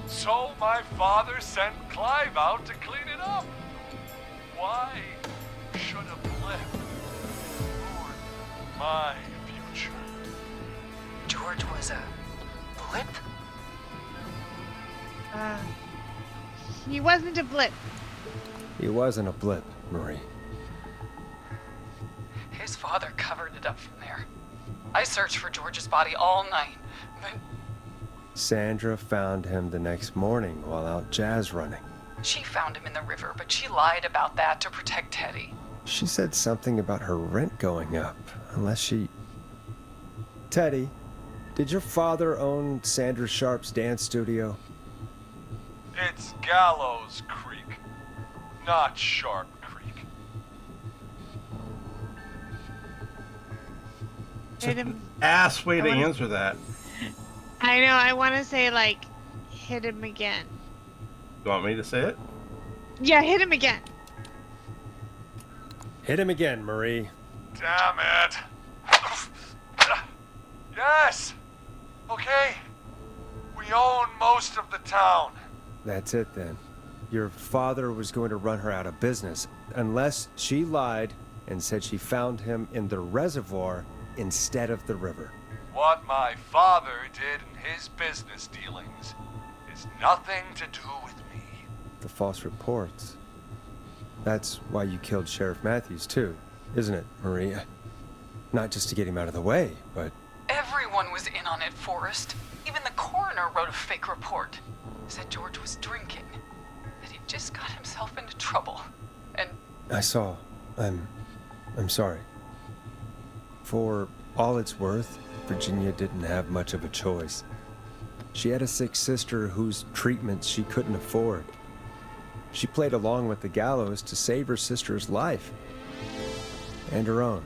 So my father sent Clive out to clean it up. Why should a blip ruin my future? George was a blip? He wasn't a blip. He wasn't a blip, Marie. His father covered it up from there. I searched for George's body all night, but Sandra found him the next morning while out jazz running. she found him in the river, but she lied about that to protect Teddy. She said something about her rent going up, unless she... Teddy, did your father own Sandra Sharp's dance studio? It's Gallows Creek, not Sharp Creek. Hit him. Ass way to I wanna- answer that. I know, I want to say, like, hit him again. You want me to say it? Yeah, hit him again. Hit him again, Marie. Damn it. Yes. Okay. We own most of the town. That's it then. Your father was going to run her out of business, unless she lied and said she found him in the reservoir instead of the river. What my father did in his business dealings is nothing to do with me. The false reports. That's why you killed Sheriff Matthews too, isn't it, Maria? Not just to get him out of the way, but... Everyone was in on it, Forrest. Even the coroner wrote a fake report. Said George was drinking. That he just got himself into trouble. And I saw. I'm sorry. For all it's worth, Virginia didn't have much of a choice. She had a sick sister whose treatment she couldn't afford. She played along with the gallows to save her sister's life. And her own.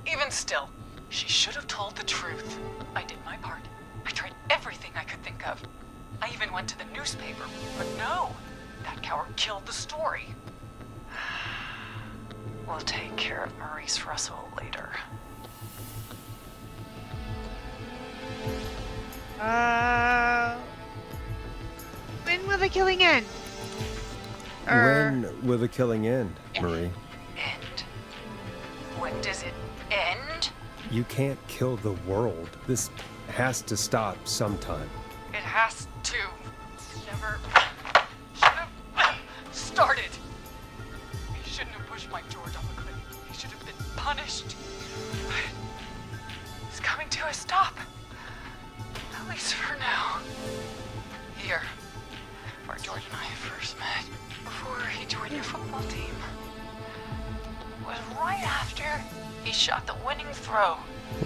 even still, she should have told the truth. I did my part. I tried everything I could think of. I even went to the newspaper, but no. That coward killed the story. We'll take care of Maurice Russell later. When will the killing end? Or... When will the killing end, Marie? End? When does it end? You can't kill the world. This has to stop sometime. It has to. Never should have started. He shouldn't have pushed my George off a cliff. He should have been punished. It's coming to a stop. At least for now. Here, where George and I first met, before he joined your football team, was right after he shot the winning throw.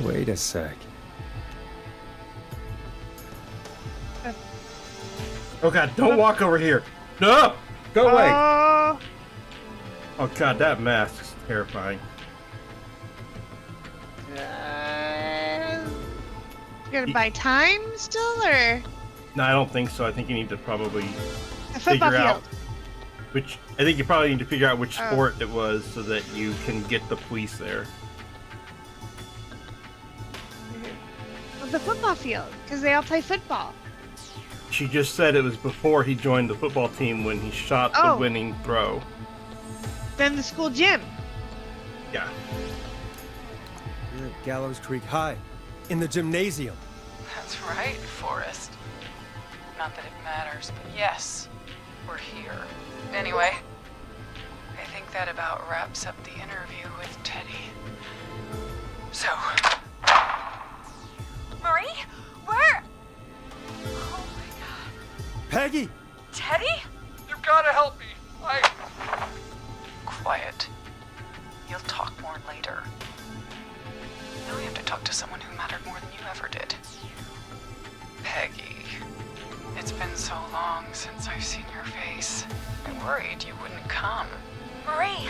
Wait a sec. Oh god, don't walk over here. No! Go away! Oh, Oh god, that mask is terrifying. you gonna buy time still, or No, I don't think so. I think you need to probably a football figure out field? which. I think you probably need to figure out which Oh. sport it was so that you can get the police there. The football field, because they all play football. She just said it was before he joined the football team when he shot the Oh. winning throw. Then the school gym. Yeah. You're at Gallows Creek High, in the gymnasium. That's right, Forrest. Not that it matters, but yes, we're here. Anyway, I think that about wraps up the interview with Teddy. So, Marie? Where? Oh my god. Peggy! Teddy? You gotta help me. quiet. You'll talk more later. Now we have to talk to someone who mattered more than you ever did. Peggy. It's been so long since I've seen your face. I worried you wouldn't come. Marie!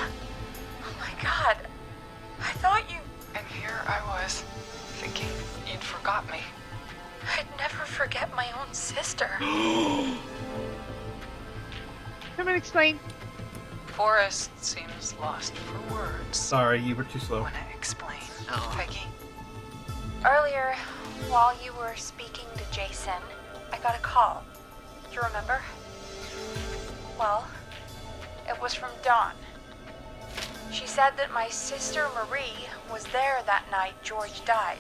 Oh my god. I thought you... And here I was, thinking you'd forgot me. I'd never forget my own sister. Someone explain. Forrest seems lost for words. Sorry, you were too slow. Wanna explain, Peggy? Earlier, while you were speaking to Jason, I got a call. Do you remember? Well, it was from Dawn. She said that my sister Marie was there that night George died,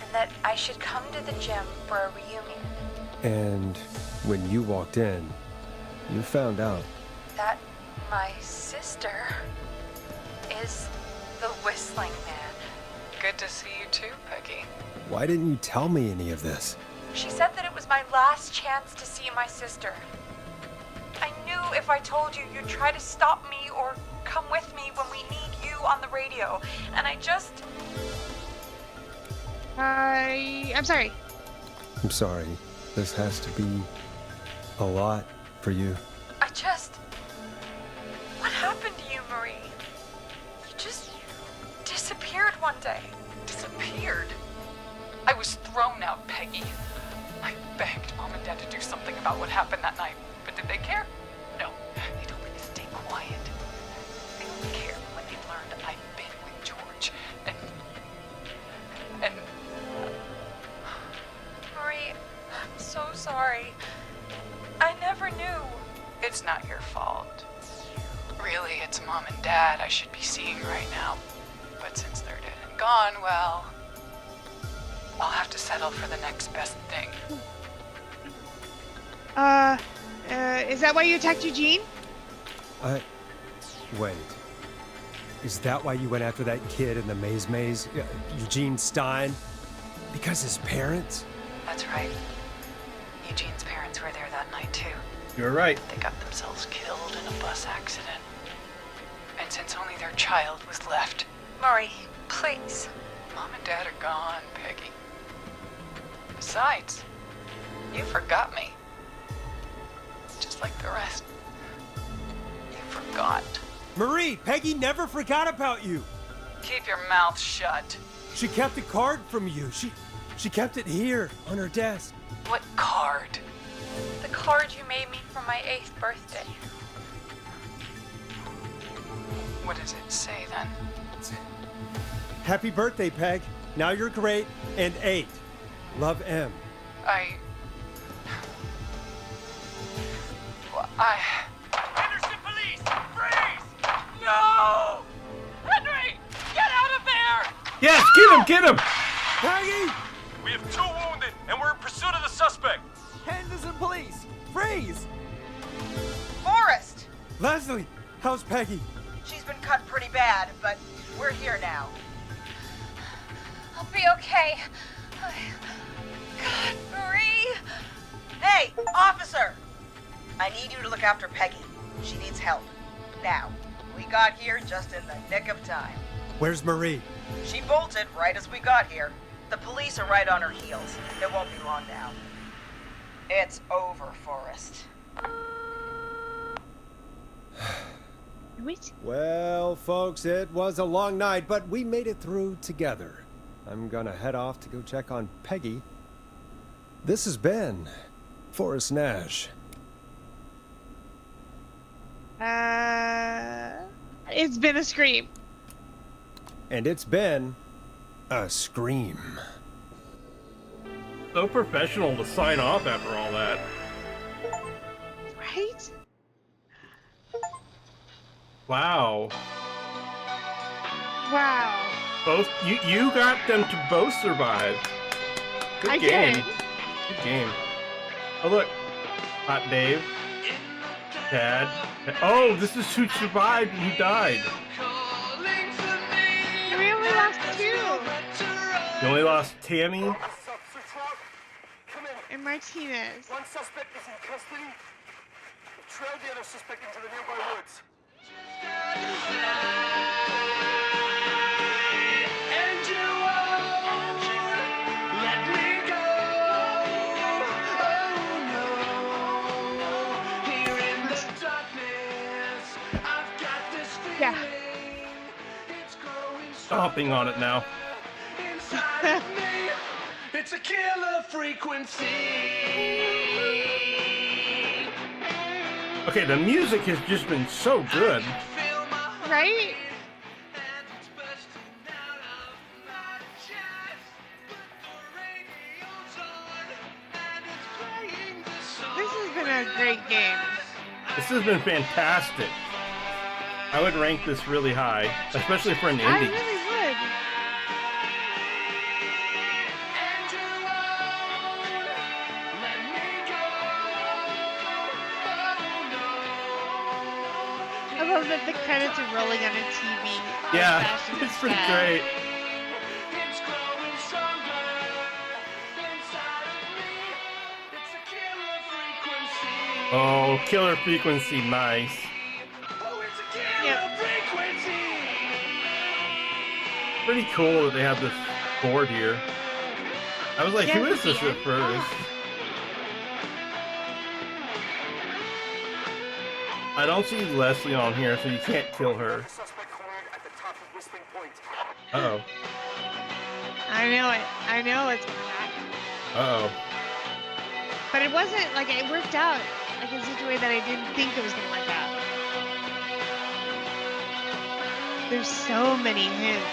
and that I should come to the gym for a reunion. And when you walked in, you found out. That my sister is the Whistling Man. Good to see you too, Peggy. Why didn't you tell me any of this? She said that it was my last chance to see my sister. I knew if I told you, you'd try to stop me or come with me when we need you on the radio. And I just... I'm sorry. I'm sorry. This has to be a lot for you. I just... What happened to you, Marie? You just disappeared one day. Disappeared? I was thrown out, Peggy. I begged Mom and Dad to do something about what happened that night, but did they care? No. They told me to stay quiet. They only cared when they learned I'd been with George. And... Marie, I'm so sorry. I never knew. It's not your fault. Really, it's Mom and Dad I should be seeing right now. But since they're dead and gone, well... I'll have to settle for the next best thing. Is that why you attacked Eugene? Wait. Is that why you went after that kid in the maze? Eugene Stein? Because his parents? That's right. Eugene's parents were there that night, too. You're right. They got themselves killed in a bus accident. And since only their child was left... Marie, please. Mom and Dad are gone, Peggy. Besides, you forgot me. Just like the rest. You forgot. Marie, Peggy never forgot about you. Keep your mouth shut. She kept a card from you. She kept it here on her desk. What card? The card you made me for my 8th birthday. What does it say then? Happy birthday, Peg. Now you're great and 8. Love, M. Henderson police! Freeze! No! Henry! Get out of there! Yes, get him! Peggy! We have 2 wounded, and we're in pursuit of the suspect. Henderson police! Freeze! Forrest! Leslie, how's Peggy? She's been cut pretty bad, but we're here now. I'll be okay. God, Marie! Hey, officer! I need you to look after Peggy. She needs help. Now. We got here just in the nick of time. Where's Marie? She bolted right as we got here. The police are right on her heels. It won't be long now. It's over, Forrest. Wait. Well, folks, it was a long night, but we made it through together. I'm gonna head off to go check on Peggy. This has been Forrest Nash. It's been a scream. And it's been a scream. So professional to sign off after all that. Right? Wow. Wow. Both you got them to both survive. Good I game. did. Good game. Oh look, Hot Dave, Chad. Oh, this is who survived and who died. We only lost 2. You only lost Tammy. And Martinez. One suspect is in custody. Trail the other suspect into the nearby woods. Yeah. Stomping on it now. It's a killer frequency. Okay, the music has just been so good. Right? This has been a great game. This has been fantastic. I would rank this really high, especially for an I indie. really would. Let me I love that the credits are rolling on a TV. Yeah, Old-fashioned it's pretty style. great. Oh, killer frequency, nice. Pretty cool that they have this board here. I was like, Yeah, who is at the this at end. first? I don't see Leslie on here, so you can't kill her. Uh-oh. I know it. I know it's gonna happen. Uh-oh. But it wasn't like it worked out like in such a way that I didn't think it was gonna work out. There's so many hints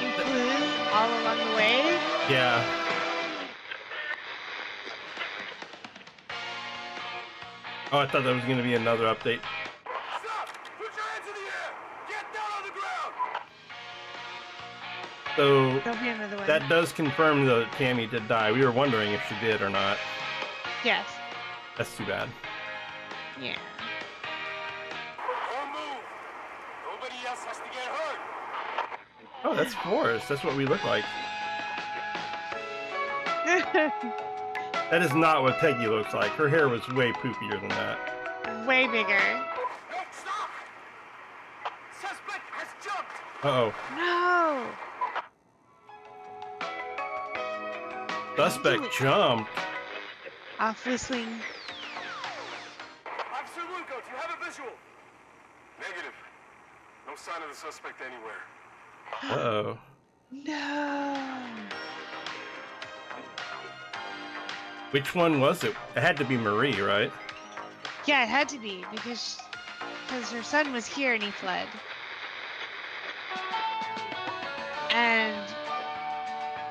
and clues all along the way. Yeah. Oh, I thought that was going to be another update. Stop! Put your hands in the air! Get down on the ground! So There'll be another one. that does confirm that Tammy did die. We were wondering if she did or not. Yes. That's too bad. Yeah. Don't move! Nobody else has to get hurt! Oh, that's Forrest. That's what we look like. That is not what Peggy looks like. Her hair was way poopier than that. Way bigger. No, stop! Suspect has jumped! Uh-oh. No. Suspect jumped. Off whistling. Officer Luco, do you have a visual? Negative. No sign of the suspect anywhere. Uh-oh. No. Which one was it? It had to be Marie, right? Yeah, it had to be because her son was here and he fled. And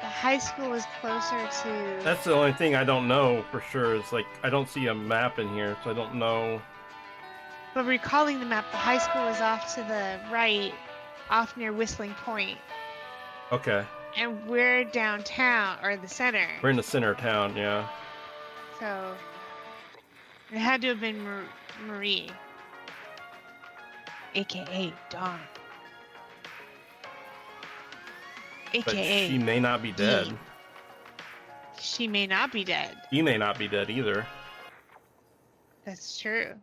the high school was closer to. That's the only thing I don't know for sure. It's like, I don't see a map in here, so I don't know. But recalling the map, the high school is off to the right, off near Whistling Point. Okay. And we're downtown, or the center. We're in the center of town, yeah. So it had to have been Marie, aka Dawn, But aka she may not be dead. She may not be dead. He may not be dead either. That's true.